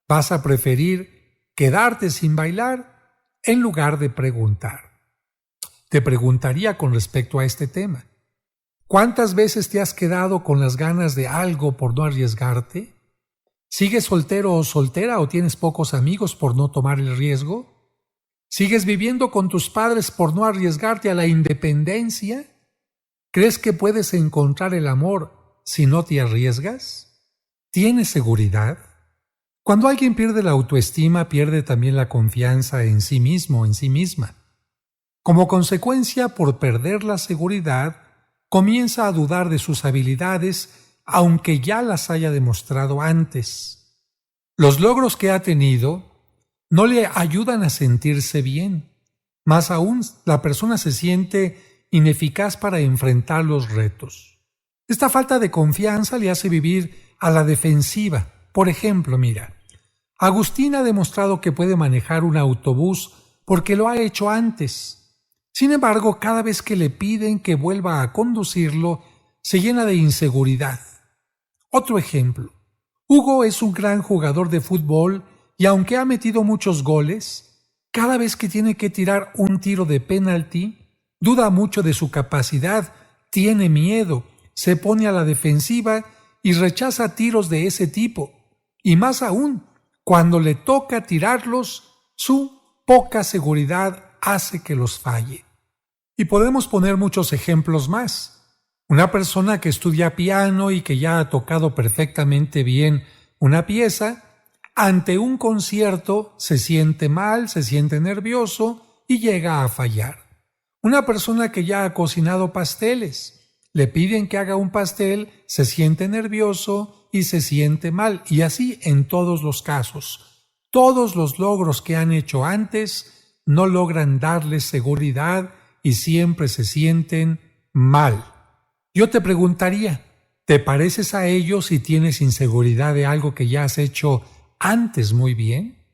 vas a preferir quedarte sin bailar en lugar de preguntar. Te preguntaría con respecto a este tema. ¿Cuántas veces te has quedado con las ganas de algo por no arriesgarte? ¿Sigues soltero o soltera o tienes pocos amigos por no tomar el riesgo? ¿Sigues viviendo con tus padres por no arriesgarte a la independencia? ¿Crees que puedes encontrar el amor si no te arriesgas? ¿Tienes seguridad? Cuando alguien pierde la autoestima, pierde también la confianza en sí mismo, en sí misma. Como consecuencia, por perder la seguridad, comienza a dudar de sus habilidades, aunque ya las haya demostrado antes. Los logros que ha tenido no le ayudan a sentirse bien. Más aún, la persona se siente ineficaz para enfrentar los retos. Esta falta de confianza le hace vivir a la defensiva. Por ejemplo, mira, Agustín ha demostrado que puede manejar un autobús porque lo ha hecho antes. Sin embargo, cada vez que le piden que vuelva a conducirlo, se llena de inseguridad. Otro ejemplo. Hugo es un gran jugador de fútbol y aunque ha metido muchos goles, cada vez que tiene que tirar un tiro de penalti, duda mucho de su capacidad, tiene miedo, se pone a la defensiva y rechaza tiros de ese tipo. Y más aún, cuando le toca tirarlos, su poca seguridad hace que los falle. Y podemos poner muchos ejemplos más. Una persona que estudia piano y que ya ha tocado perfectamente bien una pieza, ante un concierto se siente mal, se siente nervioso y llega a fallar. Una persona que ya ha cocinado pasteles, le piden que haga un pastel, se siente nervioso y se siente mal, y así en todos los casos. Todos los logros que han hecho antes no logran darles seguridad y siempre se sienten mal. Yo te preguntaría, ¿te pareces a ellos si tienes inseguridad de algo que ya has hecho antes muy bien?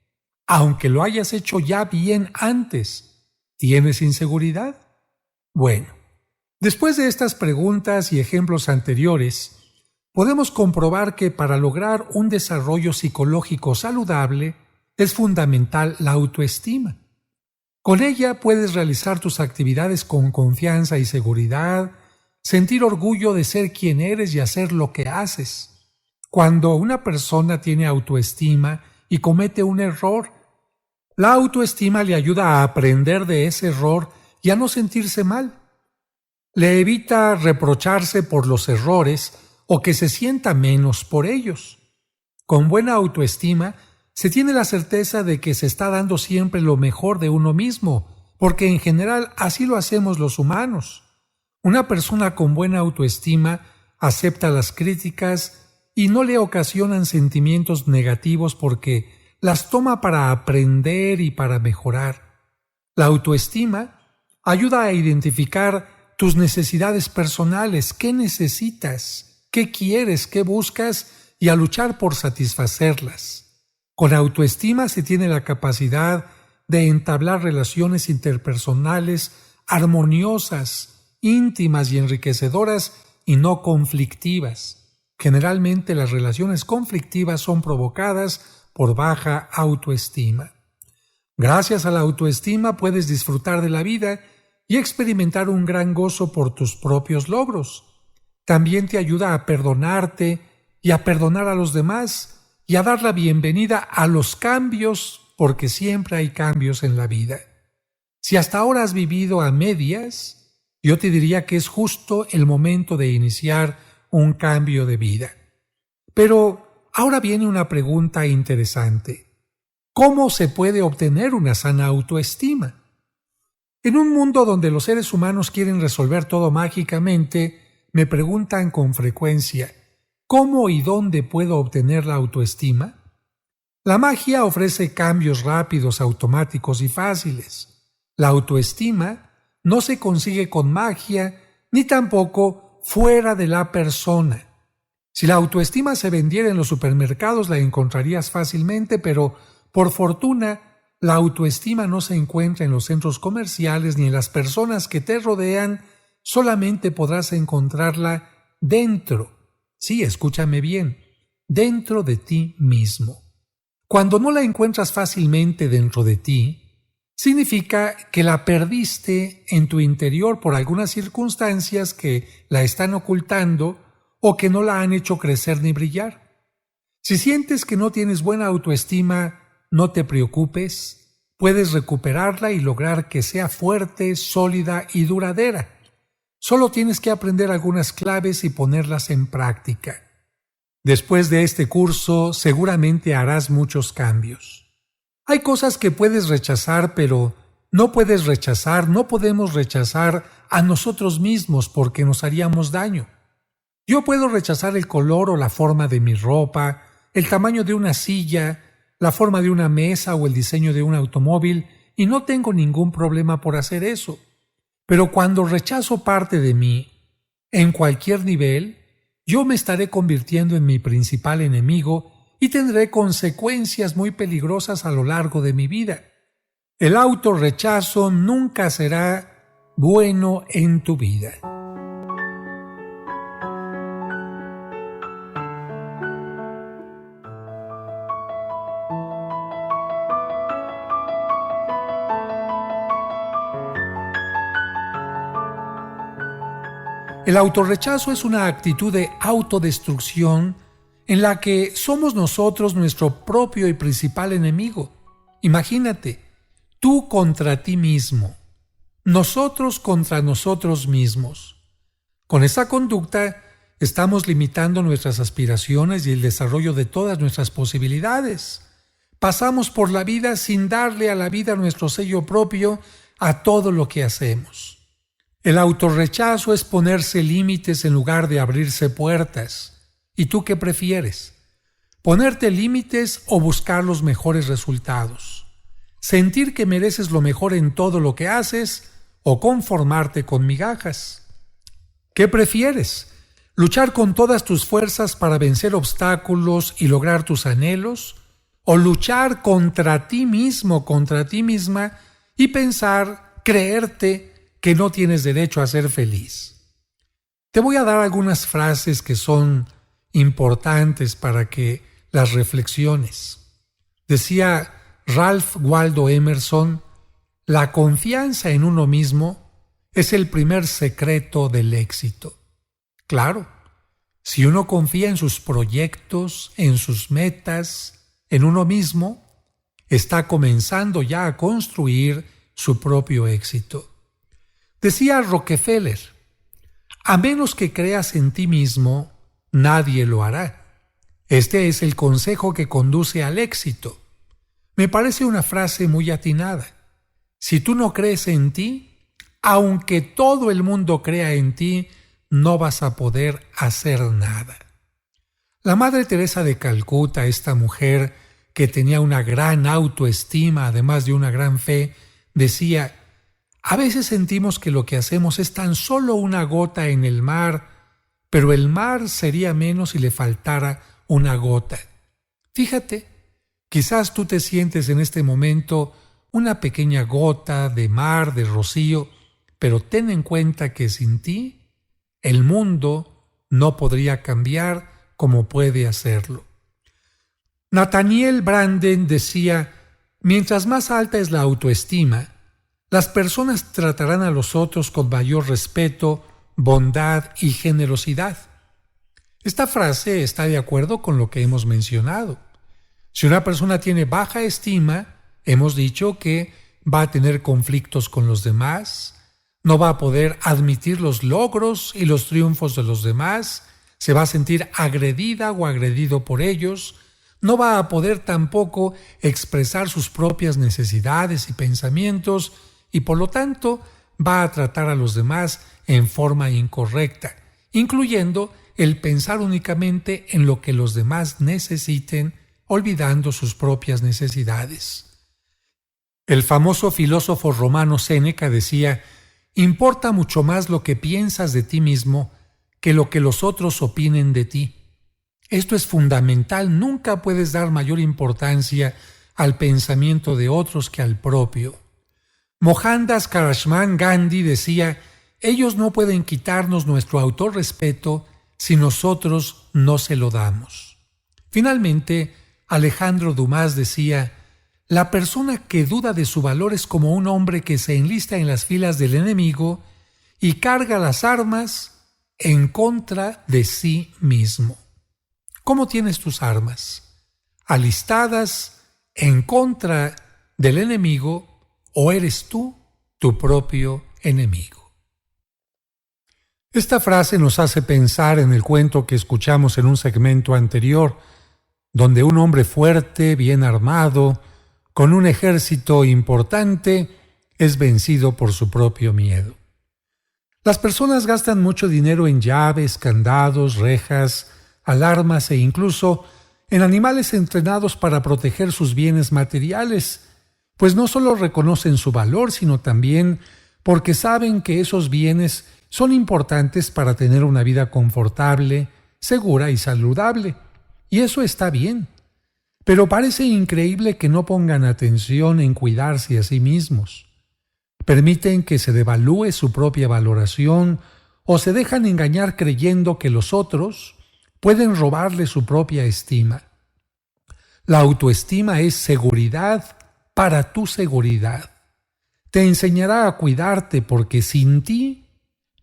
Aunque lo hayas hecho ya bien antes, ¿tienes inseguridad? Bueno, después de estas preguntas y ejemplos anteriores, podemos comprobar que para lograr un desarrollo psicológico saludable, es fundamental la autoestima. Con ella puedes realizar tus actividades con confianza y seguridad, sentir orgullo de ser quien eres y hacer lo que haces. Cuando una persona tiene autoestima y comete un error, la autoestima le ayuda a aprender de ese error y a no sentirse mal. Le evita reprocharse por los errores o que se sienta menos por ellos. Con buena autoestima se tiene la certeza de que se está dando siempre lo mejor de uno mismo, porque en general así lo hacemos los humanos. Una persona con buena autoestima acepta las críticas y no le ocasionan sentimientos negativos porque las toma para aprender y para mejorar. La autoestima ayuda a identificar tus necesidades personales, qué necesitas, qué quieres, qué buscas y a luchar por satisfacerlas. Con autoestima se tiene la capacidad de entablar relaciones interpersonales armoniosas, íntimas y enriquecedoras y no conflictivas. Generalmente las relaciones conflictivas son provocadas por baja autoestima. Gracias a la autoestima puedes disfrutar de la vida y experimentar un gran gozo por tus propios logros. También te ayuda a perdonarte y a perdonar a los demás y a dar la bienvenida a los cambios, porque siempre hay cambios en la vida. Si hasta ahora has vivido a medias, yo te diría que es justo el momento de iniciar un cambio de vida. Pero ahora viene una pregunta interesante. ¿Cómo se puede obtener una sana autoestima? En un mundo donde los seres humanos quieren resolver todo mágicamente, me preguntan con frecuencia, ¿cómo y dónde puedo obtener la autoestima? La magia ofrece cambios rápidos, automáticos y fáciles. La autoestima no se consigue con magia ni tampoco fuera de la persona. Si la autoestima se vendiera en los supermercados la encontrarías fácilmente, pero por fortuna la autoestima no se encuentra en los centros comerciales ni en las personas que te rodean, solamente podrás encontrarla dentro. Sí, escúchame bien, dentro de ti mismo. Cuando no la encuentras fácilmente dentro de ti, significa que la perdiste en tu interior por algunas circunstancias que la están ocultando o que no la han hecho crecer ni brillar. Si sientes que no tienes buena autoestima, no te preocupes, puedes recuperarla y lograr que sea fuerte, sólida y duradera. Solo tienes que aprender algunas claves y ponerlas en práctica. Después de este curso, seguramente harás muchos cambios. Hay cosas que puedes rechazar, pero no podemos rechazar a nosotros mismos porque nos haríamos daño. Yo puedo rechazar el color o la forma de mi ropa, el tamaño de una silla, la forma de una mesa o el diseño de un automóvil, y no tengo ningún problema por hacer eso. Pero cuando rechazo parte de mí, en cualquier nivel, yo me estaré convirtiendo en mi principal enemigo y tendré consecuencias muy peligrosas a lo largo de mi vida. El autorrechazo nunca será bueno en tu vida. El autorrechazo es una actitud de autodestrucción en la que somos nosotros nuestro propio y principal enemigo. Imagínate, tú contra ti mismo, nosotros contra nosotros mismos. Con esa conducta estamos limitando nuestras aspiraciones y el desarrollo de todas nuestras posibilidades. Pasamos por la vida sin darle a la vida nuestro sello propio a todo lo que hacemos. El autorrechazo es ponerse límites en lugar de abrirse puertas. ¿Y tú qué prefieres? ¿Ponerte límites o buscar los mejores resultados? ¿Sentir que mereces lo mejor en todo lo que haces o conformarte con migajas? ¿Qué prefieres? ¿Luchar con todas tus fuerzas para vencer obstáculos y lograr tus anhelos? ¿O luchar contra ti mismo, contra ti misma y pensar, creerte que no tienes derecho a ser feliz? Te voy a dar algunas frases que son importantes para que las reflexiones. Decía Ralph Waldo Emerson, la confianza en uno mismo es el primer secreto del éxito. Claro, si uno confía en sus proyectos, en sus metas, en uno mismo, está comenzando ya a construir su propio éxito. Decía Rockefeller, a menos que creas en ti mismo, nadie lo hará. Este es el consejo que conduce al éxito. Me parece una frase muy atinada. Si tú no crees en ti, aunque todo el mundo crea en ti, no vas a poder hacer nada. La Madre Teresa de Calcuta, esta mujer que tenía una gran autoestima, además de una gran fe, decía, a veces sentimos que lo que hacemos es tan solo una gota en el mar, pero el mar sería menos si le faltara una gota. Fíjate, quizás tú te sientes en este momento una pequeña gota de mar, de rocío, pero ten en cuenta que sin ti el mundo no podría cambiar como puede hacerlo. Nathaniel Branden decía, mientras más alta es la autoestima, las personas tratarán a los otros con mayor respeto, bondad y generosidad. Esta frase está de acuerdo con lo que hemos mencionado. Si una persona tiene baja estima, hemos dicho que va a tener conflictos con los demás, no va a poder admitir los logros y los triunfos de los demás, se va a sentir agredida o agredido por ellos, no va a poder tampoco expresar sus propias necesidades y pensamientos y por lo tanto va a tratar a los demás en forma incorrecta, incluyendo el pensar únicamente en lo que los demás necesiten, olvidando sus propias necesidades. El famoso filósofo romano Séneca decía, importa mucho más lo que piensas de ti mismo que lo que los otros opinen de ti. Esto es fundamental, nunca puedes dar mayor importancia al pensamiento de otros que al propio. Mohandas Karashman Gandhi decía, ellos no pueden quitarnos nuestro autorrespeto si nosotros no se lo damos. Finalmente, Alejandro Dumas decía, la persona que duda de su valor es como un hombre que se enlista en las filas del enemigo y carga las armas en contra de sí mismo. ¿Cómo tienes tus armas? ¿Alistadas en contra del enemigo o eres tú tu propio enemigo? Esta frase nos hace pensar en el cuento que escuchamos en un segmento anterior, donde un hombre fuerte, bien armado, con un ejército importante, es vencido por su propio miedo. Las personas gastan mucho dinero en llaves, candados, rejas, alarmas e incluso en animales entrenados para proteger sus bienes materiales, pues no solo reconocen su valor, sino también porque saben que esos bienes son importantes para tener una vida confortable, segura y saludable. Y eso está bien. Pero parece increíble que no pongan atención en cuidarse a sí mismos. Permiten que se devalúe su propia valoración o se dejan engañar creyendo que los otros pueden robarle su propia estima. La autoestima es seguridad para tu seguridad. Te enseñará a cuidarte porque sin ti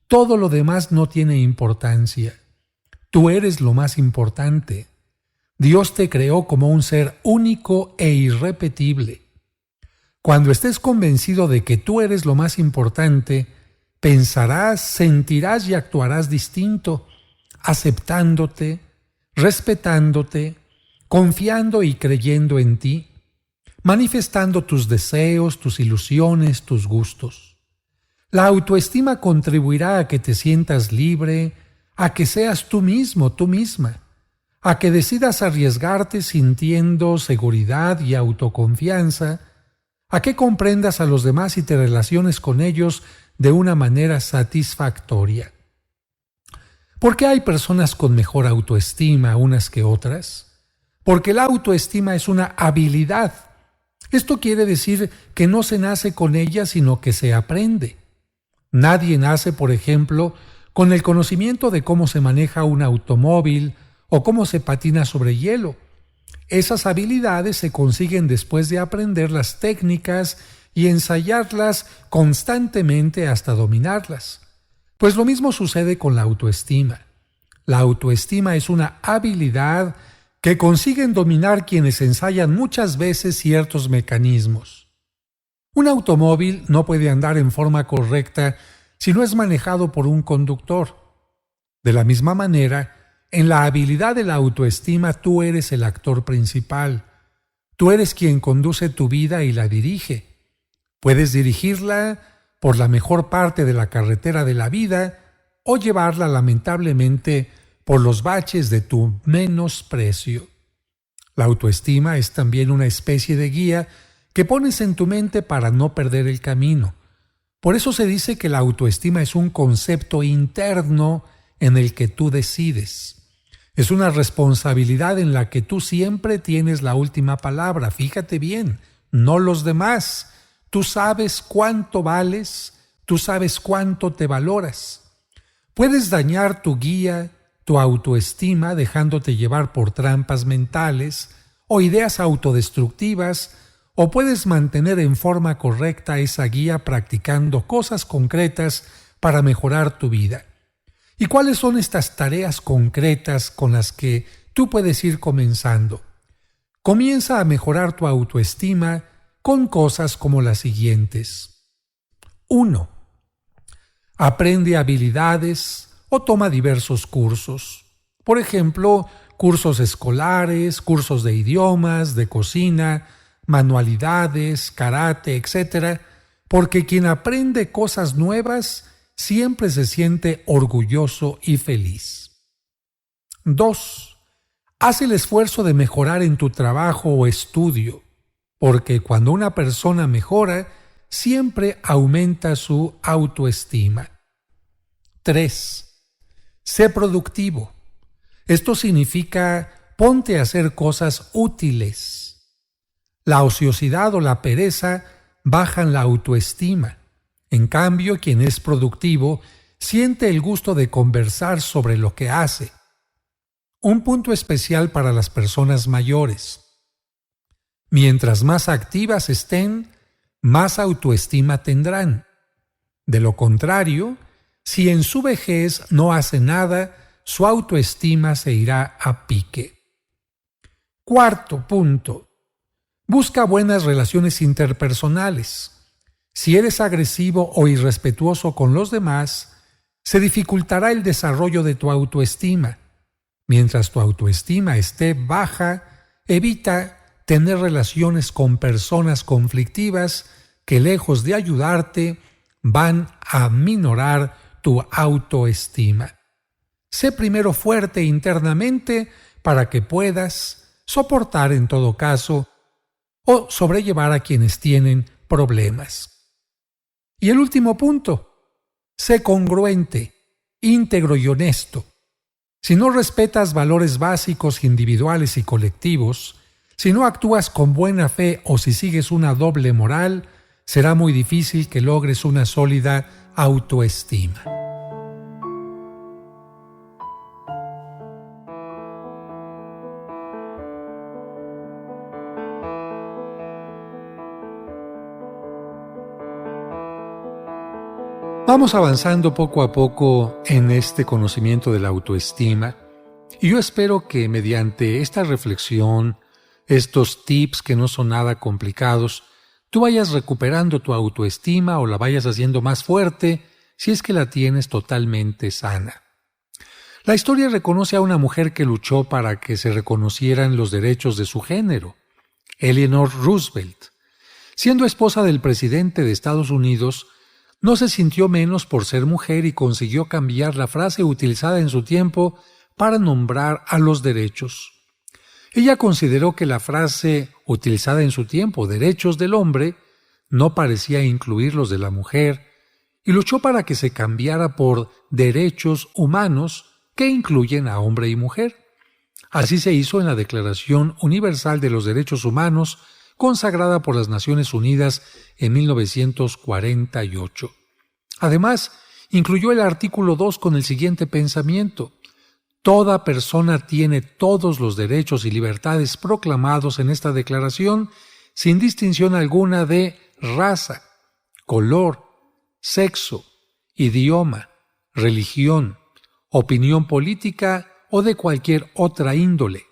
todo lo demás no tiene importancia. Tú eres lo más importante. Dios te creó como un ser único e irrepetible. Cuando estés convencido de que tú eres lo más importante, pensarás, sentirás y actuarás distinto, aceptándote, respetándote, confiando y creyendo en ti, manifestando tus deseos, tus ilusiones, tus gustos. La autoestima contribuirá a que te sientas libre, a que seas tú mismo, tú misma, a que decidas arriesgarte sintiendo seguridad y autoconfianza, a que comprendas a los demás y te relaciones con ellos de una manera satisfactoria. ¿Por qué hay personas con mejor autoestima unas que otras? Porque la autoestima es una habilidad. Esto quiere decir que no se nace con ella, sino que se aprende. Nadie nace, por ejemplo, con el conocimiento de cómo se maneja un automóvil o cómo se patina sobre hielo. Esas habilidades se consiguen después de aprender las técnicas y ensayarlas constantemente hasta dominarlas. Pues lo mismo sucede con la autoestima. La autoestima es una habilidad que consiguen dominar quienes ensayan muchas veces ciertos mecanismos. Un automóvil no puede andar en forma correcta si no es manejado por un conductor. De la misma manera, en la habilidad de la autoestima tú eres el actor principal. Tú eres quien conduce tu vida y la dirige. Puedes dirigirla por la mejor parte de la carretera de la vida o llevarla lamentablemente por los baches de tu menosprecio. La autoestima es también una especie de guía que pones en tu mente para no perder el camino. Por eso se dice que la autoestima es un concepto interno en el que tú decides. Es una responsabilidad en la que tú siempre tienes la última palabra. Fíjate bien, no los demás. Tú sabes cuánto vales, tú sabes cuánto te valoras. Puedes dañar tu guía, tu autoestima, dejándote llevar por trampas mentales o ideas autodestructivas, o puedes mantener en forma correcta esa guía practicando cosas concretas para mejorar tu vida. ¿Y cuáles son estas tareas concretas con las que tú puedes ir comenzando? Comienza a mejorar tu autoestima con cosas como las siguientes. 1. Aprende habilidades o toma diversos cursos. Por ejemplo, cursos escolares, cursos de idiomas, de cocina, manualidades, karate, etc. Porque quien aprende cosas nuevas siempre se siente orgulloso y feliz. 2. Haz el esfuerzo de mejorar en tu trabajo o estudio, porque cuando una persona mejora, siempre aumenta su autoestima. 3. Sé productivo. Esto significa ponte a hacer cosas útiles. La ociosidad o la pereza bajan la autoestima. En cambio, quien es productivo siente el gusto de conversar sobre lo que hace. Un punto especial para las personas mayores. Mientras más activas estén, más autoestima tendrán. De lo contrario, si en su vejez no hace nada, su autoestima se irá a pique. 4. punto. Busca buenas relaciones interpersonales. Si eres agresivo o irrespetuoso con los demás, se dificultará el desarrollo de tu autoestima. Mientras tu autoestima esté baja, evita tener relaciones con personas conflictivas que, lejos de ayudarte, van a minorar tu autoestima. Sé primero fuerte internamente para que puedas soportar en todo caso o sobrellevar a quienes tienen problemas. Y el último punto, sé congruente, íntegro y honesto. Si no respetas valores básicos individuales y colectivos, si no actúas con buena fe o si sigues una doble moral, será muy difícil que logres una sólida autoestima. Vamos avanzando poco a poco en este conocimiento de la autoestima y yo espero que mediante esta reflexión, estos tips que no son nada complicados, tú vayas recuperando tu autoestima o la vayas haciendo más fuerte si es que la tienes totalmente sana. La historia reconoce a una mujer que luchó para que se reconocieran los derechos de su género, Eleanor Roosevelt. Siendo esposa del presidente de Estados Unidos, no se sintió menos por ser mujer y consiguió cambiar la frase utilizada en su tiempo para nombrar a los derechos. Ella consideró que la frase utilizada en su tiempo, derechos del hombre, no parecía incluir los de la mujer y luchó para que se cambiara por derechos humanos que incluyen a hombre y mujer. Así se hizo en la Declaración Universal de los Derechos Humanos, consagrada por las Naciones Unidas en 1948. Además, incluyó el artículo 2 con el siguiente pensamiento: Toda persona tiene todos los derechos y libertades proclamados en esta declaración, sin distinción alguna de raza, color, sexo, idioma, religión, opinión política o de cualquier otra índole,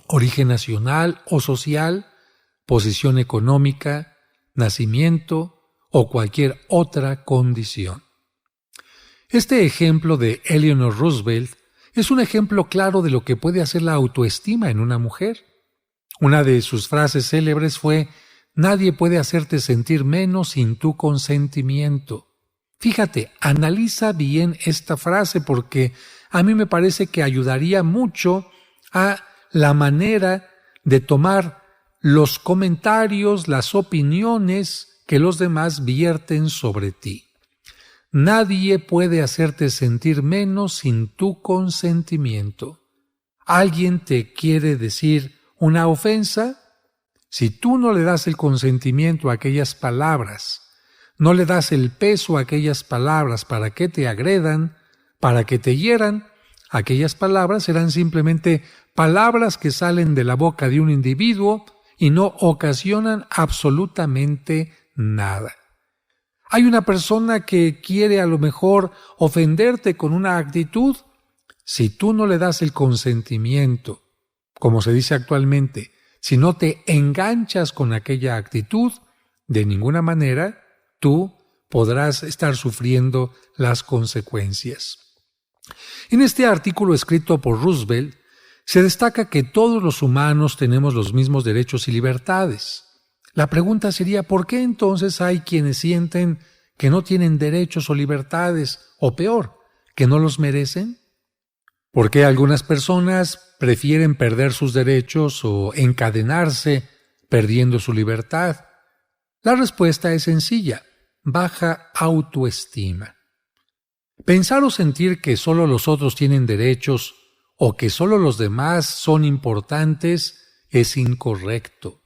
origen nacional o social, posición económica, nacimiento o cualquier otra condición. Este ejemplo de Eleanor Roosevelt es un ejemplo claro de lo que puede hacer la autoestima en una mujer. Una de sus frases célebres fue: «Nadie puede hacerte sentir menos sin tu consentimiento». Fíjate, analiza bien esta frase porque a mí me parece que ayudaría mucho a la manera de tomar los comentarios, las opiniones que los demás vierten sobre ti. Nadie puede hacerte sentir menos sin tu consentimiento. ¿Alguien te quiere decir una ofensa? Si tú no le das el consentimiento a aquellas palabras, no le das el peso a aquellas palabras para que te agredan, para que te hieran, aquellas palabras serán simplemente palabras que salen de la boca de un individuo y no ocasionan absolutamente nada. Hay una persona que quiere a lo mejor ofenderte con una actitud. Si tú no le das el consentimiento, como se dice actualmente, si no te enganchas con aquella actitud, de ninguna manera tú podrás estar sufriendo las consecuencias. En este artículo escrito por Roosevelt, se destaca que todos los humanos tenemos los mismos derechos y libertades. La pregunta sería, ¿por qué entonces hay quienes sienten que no tienen derechos o libertades, o peor, que no los merecen? ¿Por qué algunas personas prefieren perder sus derechos o encadenarse perdiendo su libertad? La respuesta es sencilla: baja autoestima. Pensar o sentir que solo los otros tienen derechos o que solo los demás son importantes es incorrecto.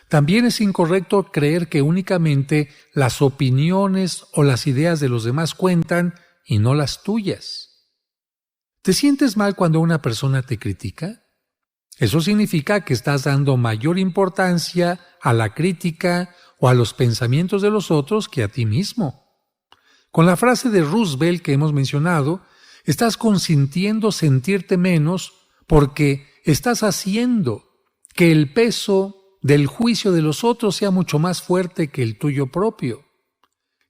También es incorrecto creer que únicamente las opiniones o las ideas de los demás cuentan y no las tuyas. ¿Te sientes mal cuando una persona te critica? Eso significa que estás dando mayor importancia a la crítica o a los pensamientos de los otros que a ti mismo. Con la frase de Roosevelt que hemos mencionado, estás consintiendo sentirte menos porque estás haciendo que el peso del juicio de los otros sea mucho más fuerte que el tuyo propio.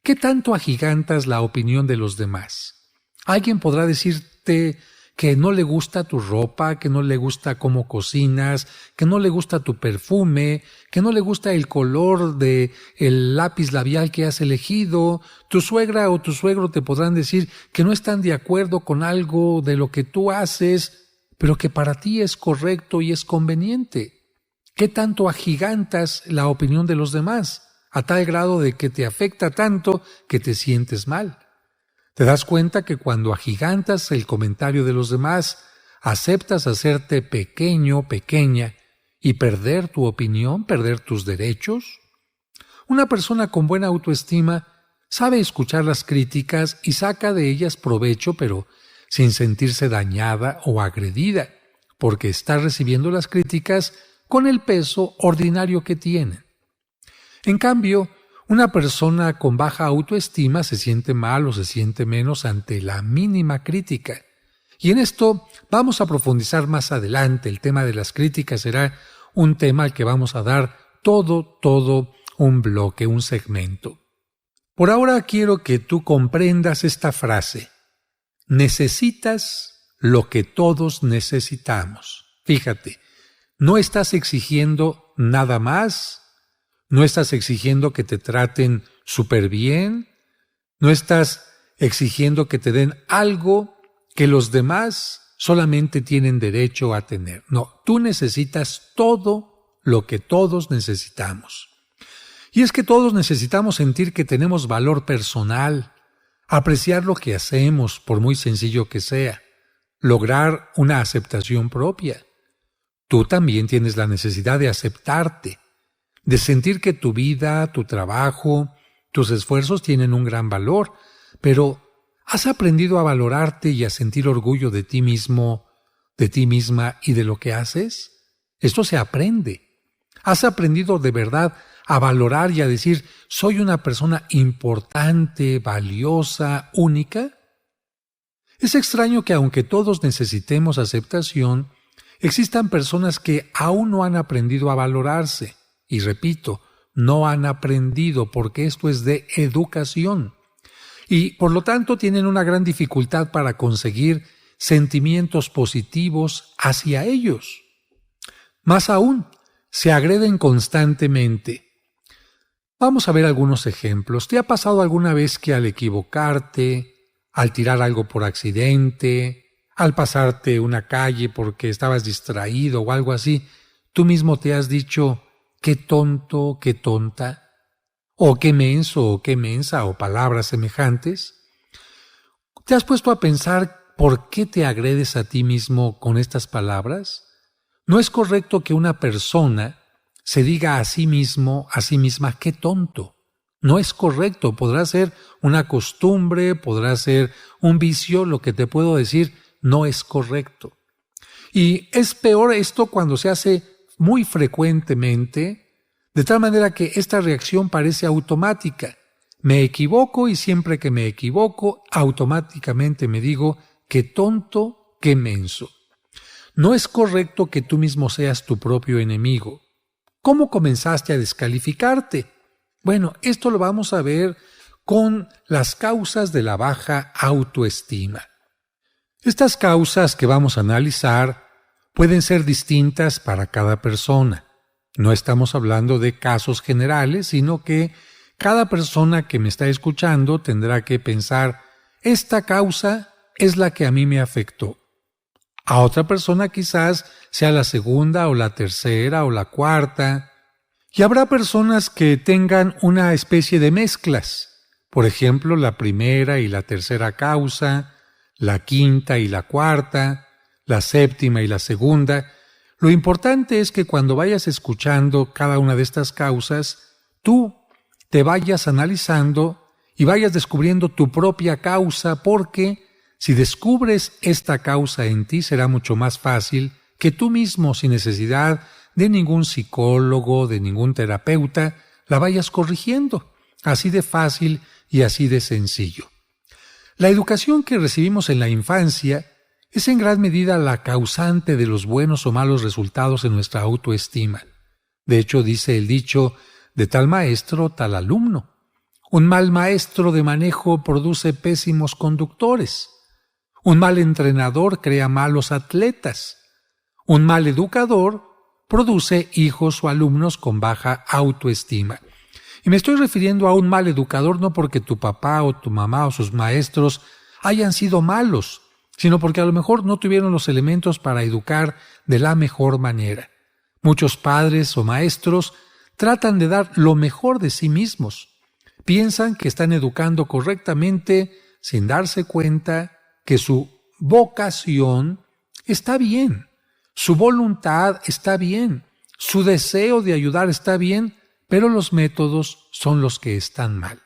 ¿Qué tanto agigantas la opinión de los demás? Alguien podrá decirte que no le gusta tu ropa, que no le gusta cómo cocinas, que no le gusta tu perfume, que no le gusta el color del lápiz labial que has elegido. Tu suegra o tu suegro te podrán decir que no están de acuerdo con algo de lo que tú haces, pero que para ti es correcto y es conveniente. ¿Qué tanto agigantas la opinión de los demás, a tal grado de que te afecta tanto que te sientes mal? ¿Te das cuenta que cuando agigantas el comentario de los demás, aceptas hacerte pequeño, pequeña, y perder tu opinión, perder tus derechos? Una persona con buena autoestima sabe escuchar las críticas y saca de ellas provecho, pero sin sentirse dañada o agredida, porque está recibiendo las críticas con el peso ordinario que tienen. En cambio, una persona con baja autoestima se siente mal o se siente menos ante la mínima crítica. Y en esto vamos a profundizar más adelante. El tema de las críticas será un tema al que vamos a dar todo un bloque, un segmento. Por ahora quiero que tú comprendas esta frase. Necesitas lo que todos necesitamos. Fíjate, no estás exigiendo nada más. No estás exigiendo que te traten súper bien, no estás exigiendo que te den algo que los demás solamente tienen derecho a tener. No, tú necesitas todo lo que todos necesitamos. Y es que todos necesitamos sentir que tenemos valor personal, apreciar lo que hacemos, por muy sencillo que sea, lograr una aceptación propia. Tú también tienes la necesidad de aceptarte, de sentir que tu vida, tu trabajo, tus esfuerzos tienen un gran valor, pero ¿Has aprendido a valorarte y a sentir orgullo de ti mismo, de ti misma y de lo que haces? Esto se aprende. ¿Has aprendido de verdad a valorar y a decir, soy una persona importante, valiosa, única? Es extraño que aunque todos necesitemos aceptación, existan personas que aún no han aprendido a valorarse. Y repito, no han aprendido porque esto es de educación. Y por lo tanto tienen una gran dificultad para conseguir sentimientos positivos hacia ellos. Más aún, se agreden constantemente. Vamos a ver algunos ejemplos. ¿Te ha pasado alguna vez que al equivocarte, al tirar algo por accidente, al pasarte una calle porque estabas distraído o algo así, tú mismo te has dicho, qué tonto, qué tonta, o qué menso o qué mensa o palabras semejantes? ¿Te has puesto a pensar por qué te agredes a ti mismo con estas palabras? No es correcto que una persona se diga a sí mismo, a sí misma, qué tonto. No es correcto. Podrá ser una costumbre, podrá ser un vicio. Lo que te puedo decir no es correcto. Y es peor esto cuando se hace muy frecuentemente, de tal manera que esta reacción parece automática. Me equivoco y siempre que me equivoco, automáticamente me digo, qué tonto, qué menso. No es correcto que tú mismo seas tu propio enemigo. ¿Cómo comenzaste a descalificarte? Bueno, esto lo vamos a ver con las causas de la baja autoestima. Estas causas que vamos a analizar pueden ser distintas para cada persona. No estamos hablando de casos generales, sino que cada persona que me está escuchando tendrá que pensar, esta causa es la que a mí me afectó. A otra persona quizás sea la segunda o la tercera o la cuarta. Y habrá personas que tengan una especie de mezclas. Por ejemplo, la primera y la tercera causa, la quinta y la cuarta, la séptima y la segunda. Lo importante es que cuando vayas escuchando cada una de estas causas, tú te vayas analizando y vayas descubriendo tu propia causa, porque si descubres esta causa en ti será mucho más fácil que tú mismo, sin necesidad de ningún psicólogo, de ningún terapeuta, la vayas corrigiendo. Así de fácil y así de sencillo. La educación que recibimos en la infancia es en gran medida la causante de los buenos o malos resultados en nuestra autoestima. De hecho, dice el dicho, de tal maestro, tal alumno. Un mal maestro de manejo produce pésimos conductores. Un mal entrenador crea malos atletas. Un mal educador produce hijos o alumnos con baja autoestima. Y me estoy refiriendo a un mal educador no porque tu papá o tu mamá o sus maestros hayan sido malos, sino porque a lo mejor no tuvieron los elementos para educar de la mejor manera. Muchos padres o maestros tratan de dar lo mejor de sí mismos. Piensan que están educando correctamente sin darse cuenta que su vocación está bien, su voluntad está bien, su deseo de ayudar está bien, pero los métodos son los que están mal.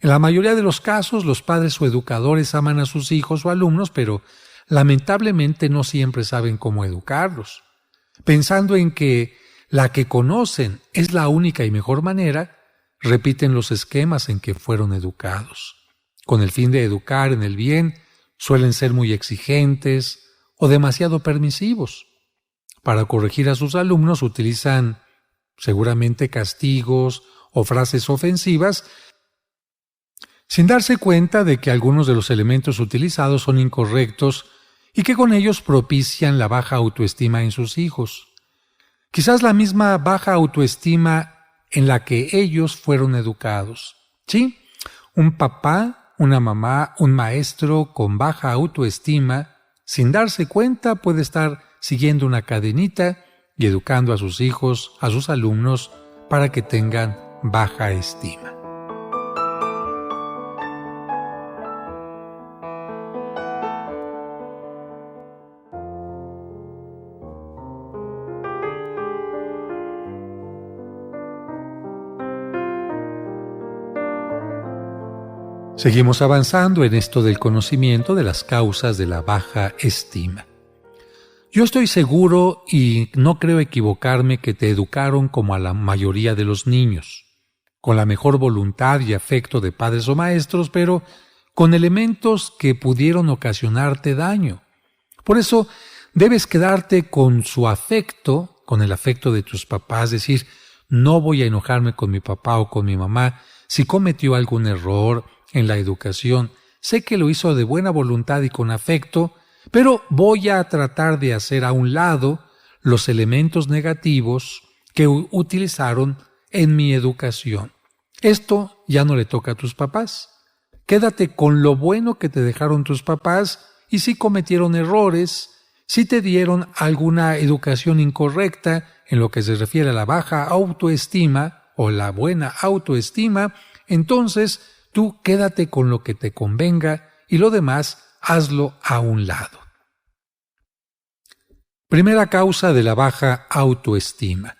En la mayoría de los casos, los padres o educadores aman a sus hijos o alumnos, pero lamentablemente no siempre saben cómo educarlos. Pensando en que la que conocen es la única y mejor manera, repiten los esquemas en que fueron educados. Con el fin de educar en el bien, suelen ser muy exigentes o demasiado permisivos. Para corregir a sus alumnos utilizan seguramente castigos o frases ofensivas, sin darse cuenta de que algunos de los elementos utilizados son incorrectos y que con ellos propician la baja autoestima en sus hijos. Quizás la misma baja autoestima en la que ellos fueron educados. ¿Sí? Un papá, una mamá, un maestro con baja autoestima, sin darse cuenta, puede estar siguiendo una cadenita y educando a sus hijos, a sus alumnos, para que tengan baja estima. Seguimos avanzando en esto del conocimiento de las causas de la baja estima. Yo estoy seguro y no creo equivocarme que te educaron como a la mayoría de los niños, con la mejor voluntad y afecto de padres o maestros, pero con elementos que pudieron ocasionarte daño. Por eso debes quedarte con su afecto, con el afecto de tus papás, decir, no voy a enojarme con mi papá o con mi mamá si cometió algún error en la educación. Sé que lo hizo de buena voluntad y con afecto, pero voy a tratar de hacer a un lado los elementos negativos que utilizaron en mi educación. Esto ya no le toca a tus papás. Quédate con lo bueno que te dejaron tus papás y si cometieron errores, si te dieron alguna educación incorrecta en lo que se refiere a la baja autoestima o la buena autoestima, entonces tú quédate con lo que te convenga y lo demás hazlo a un lado. Primera causa de la baja autoestima.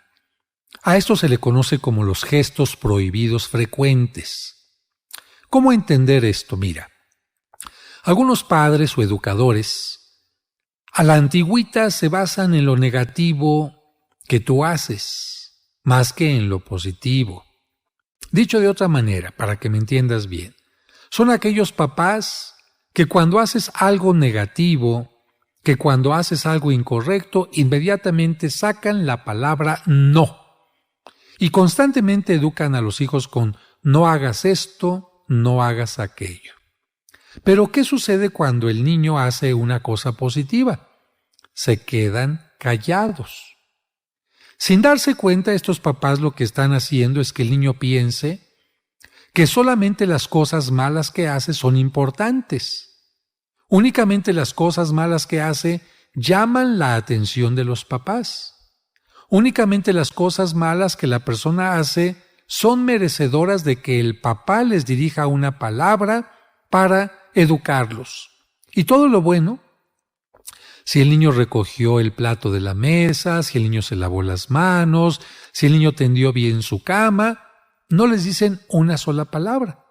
A esto se le conoce como los gestos prohibidos frecuentes. ¿Cómo entender esto? Mira, algunos padres o educadores a la antigüita se basan en lo negativo que tú haces, más que en lo positivo. Dicho de otra manera, para que me entiendas bien, son aquellos papás que cuando haces algo negativo, que cuando haces algo incorrecto, inmediatamente sacan la palabra no. Y constantemente educan a los hijos con no hagas esto, no hagas aquello. Pero ¿qué sucede cuando el niño hace una cosa positiva? Se quedan callados. Sin darse cuenta, estos papás lo que están haciendo es que el niño piense que solamente las cosas malas que hace son importantes. Únicamente las cosas malas que hace llaman la atención de los papás. Únicamente las cosas malas que la persona hace son merecedoras de que el papá les dirija una palabra para educarlos. Y todo lo bueno, si el niño recogió el plato de la mesa, si el niño se lavó las manos, si el niño tendió bien su cama, no les dicen una sola palabra.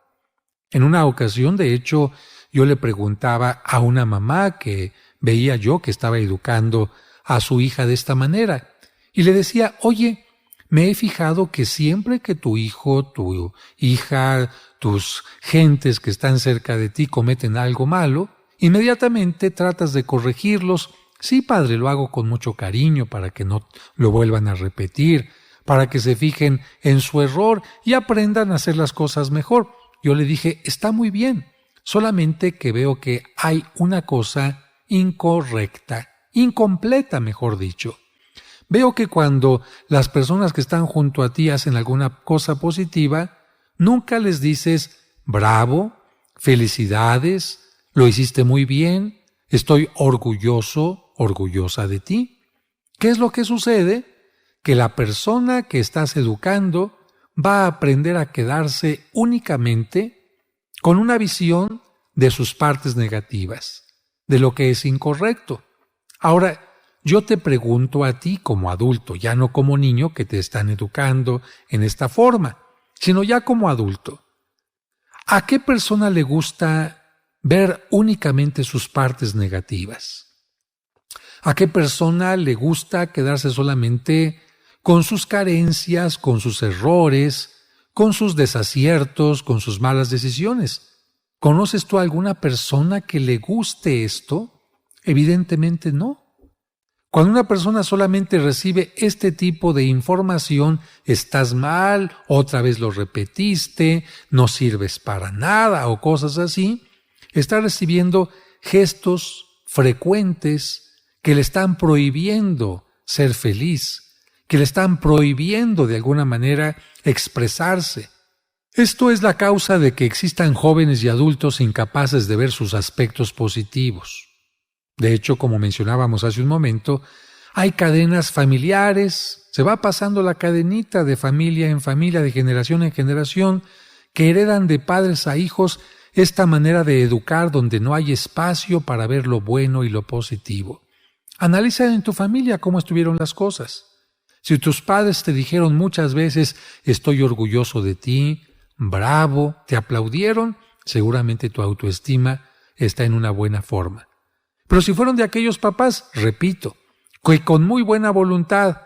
En una ocasión, de hecho, yo le preguntaba a una mamá que veía yo que estaba educando a su hija de esta manera, y le decía, oye, me he fijado que siempre que tu hijo, tu hija, tus gentes que están cerca de ti cometen algo malo, inmediatamente tratas de corregirlos. Sí, padre, lo hago con mucho cariño para que no lo vuelvan a repetir, para que se fijen en su error y aprendan a hacer las cosas mejor. Yo le dije, está muy bien, solamente que veo que hay una cosa incorrecta, incompleta, mejor dicho. Veo que cuando las personas que están junto a ti hacen alguna cosa positiva, nunca les dices, bravo, felicidades, lo hiciste muy bien, estoy orgulloso, orgullosa de ti. ¿Qué es lo que sucede? Que la persona que estás educando va a aprender a quedarse únicamente con una visión de sus partes negativas, de lo que es incorrecto. Ahora, yo te pregunto a ti como adulto, ya no como niño que te están educando en esta forma, sino ya como adulto. ¿A qué persona le gusta ver únicamente sus partes negativas? ¿A qué persona le gusta quedarse solamente con sus carencias, con sus errores, con sus desaciertos, con sus malas decisiones? ¿Conoces tú a alguna persona que le guste esto? Evidentemente no. Cuando una persona solamente recibe este tipo de información, estás mal, otra vez lo repetiste, no sirves para nada o cosas así, está recibiendo gestos frecuentes que le están prohibiendo ser feliz, que le están prohibiendo de alguna manera expresarse. Esto es la causa de que existan jóvenes y adultos incapaces de ver sus aspectos positivos. De hecho, como mencionábamos hace un momento, hay cadenas familiares, se va pasando la cadenita de familia en familia, de generación en generación, que heredan de padres a hijos esta manera de educar donde no hay espacio para ver lo bueno y lo positivo. Analiza en tu familia cómo estuvieron las cosas. Si tus padres te dijeron muchas veces, estoy orgulloso de ti, bravo, te aplaudieron, seguramente tu autoestima está en una buena forma. Pero si fueron de aquellos papás, repito, que con muy buena voluntad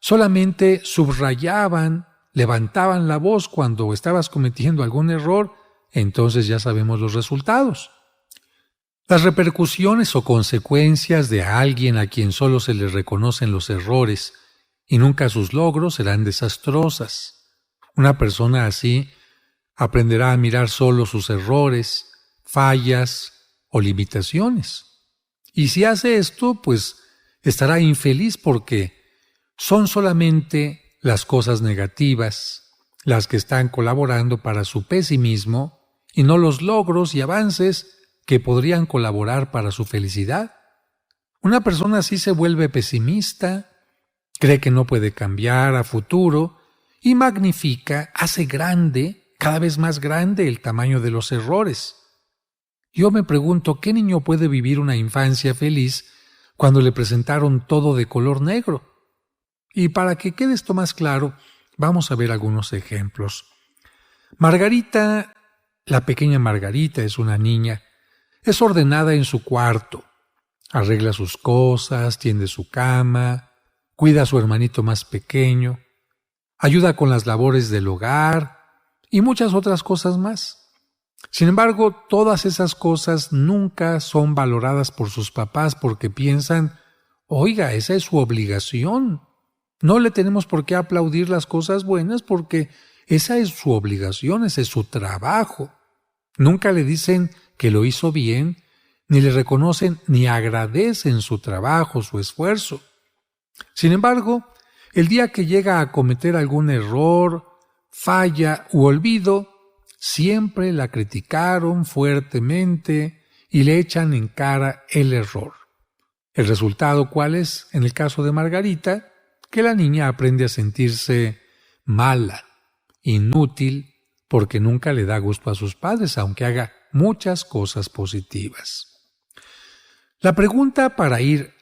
solamente subrayaban, levantaban la voz cuando estabas cometiendo algún error, entonces ya sabemos los resultados. Las repercusiones o consecuencias de alguien a quien solo se le reconocen los errores y nunca sus logros serán desastrosas. Una persona así aprenderá a mirar solo sus errores, fallas o limitaciones. Y si hace esto, pues estará infeliz porque son solamente las cosas negativas las que están colaborando para su pesimismo y no los logros y avances que podrían colaborar para su felicidad. Una persona así se vuelve pesimista, cree que no puede cambiar a futuro y magnifica, hace grande, cada vez más grande el tamaño de los errores. Yo me pregunto, ¿qué niño puede vivir una infancia feliz cuando le presentaron todo de color negro? Y para que quede esto más claro, vamos a ver algunos ejemplos. Margarita, la pequeña Margarita, es una niña. Es ordenada en su cuarto, arregla sus cosas, tiende su cama, cuida a su hermanito más pequeño, ayuda con las labores del hogar y muchas otras cosas más. Sin embargo, todas esas cosas nunca son valoradas por sus papás porque piensan, oiga, esa es su obligación. No le tenemos por qué aplaudir las cosas buenas porque esa es su obligación, ese es su trabajo. Nunca le dicen que lo hizo bien, ni le reconocen ni agradecen su trabajo, su esfuerzo. Sin embargo, el día que llega a cometer algún error, falla u olvido, siempre la criticaron fuertemente y le echan en cara el error. ¿El resultado cuál es? En el caso de Margarita, que la niña aprende a sentirse mala, inútil, porque nunca le da gusto a sus padres, aunque haga muchas cosas positivas. La pregunta para ir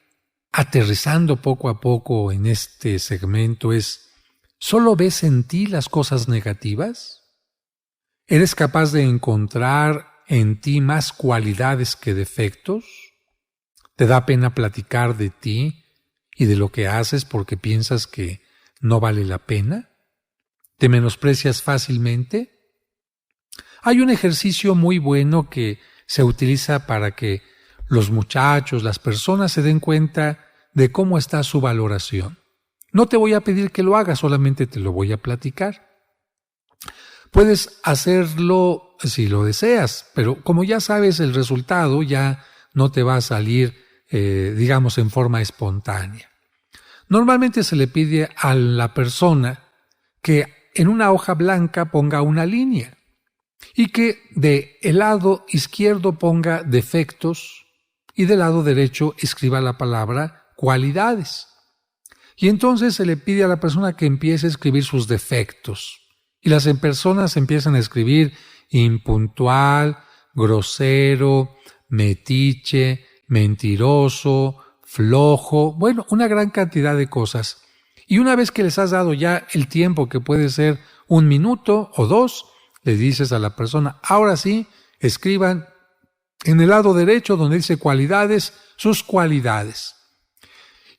aterrizando poco a poco en este segmento es, ¿solo ves en ti las cosas negativas? ¿Eres capaz de encontrar en ti más cualidades que defectos? ¿Te da pena platicar de ti y de lo que haces porque piensas que no vale la pena? ¿Te menosprecias fácilmente? Hay un ejercicio muy bueno que se utiliza para que los muchachos, las personas se den cuenta de cómo está su valoración. No te voy a pedir que lo hagas, solamente te lo voy a platicar. Puedes hacerlo si lo deseas, pero como ya sabes el resultado, ya no te va a salir, digamos, en forma espontánea. Normalmente se le pide a la persona que en una hoja blanca ponga una línea y que del lado izquierdo ponga defectos y del lado derecho escriba la palabra cualidades. Y entonces se le pide a la persona que empiece a escribir sus defectos. Y las personas empiezan a escribir impuntual, grosero, metiche, mentiroso, flojo, bueno, una gran cantidad de cosas. Y una vez que les has dado ya el tiempo, que puede ser 1 minuto o 2, le dices a la persona, ahora sí, escriban en el lado derecho donde dice cualidades, sus cualidades.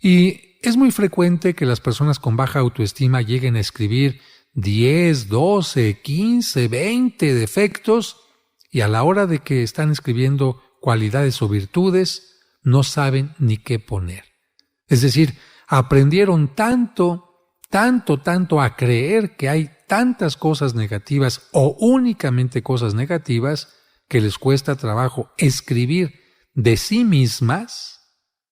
Y es muy frecuente que las personas con baja autoestima lleguen a escribir 10, 12, 15, 20 defectos y a la hora de que están escribiendo cualidades o virtudes no saben ni qué poner. Es decir, aprendieron tanto a creer que hay tantas cosas negativas o únicamente cosas negativas que les cuesta trabajo escribir de sí mismas,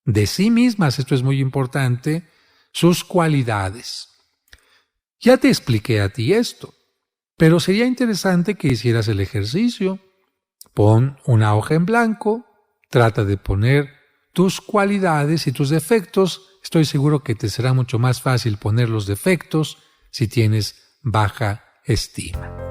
esto es muy importante, sus cualidades. Ya te expliqué a ti esto, pero sería interesante que hicieras el ejercicio. Pon una hoja en blanco, trata de poner tus cualidades y tus defectos. Estoy seguro que te será mucho más fácil poner los defectos si tienes baja estima.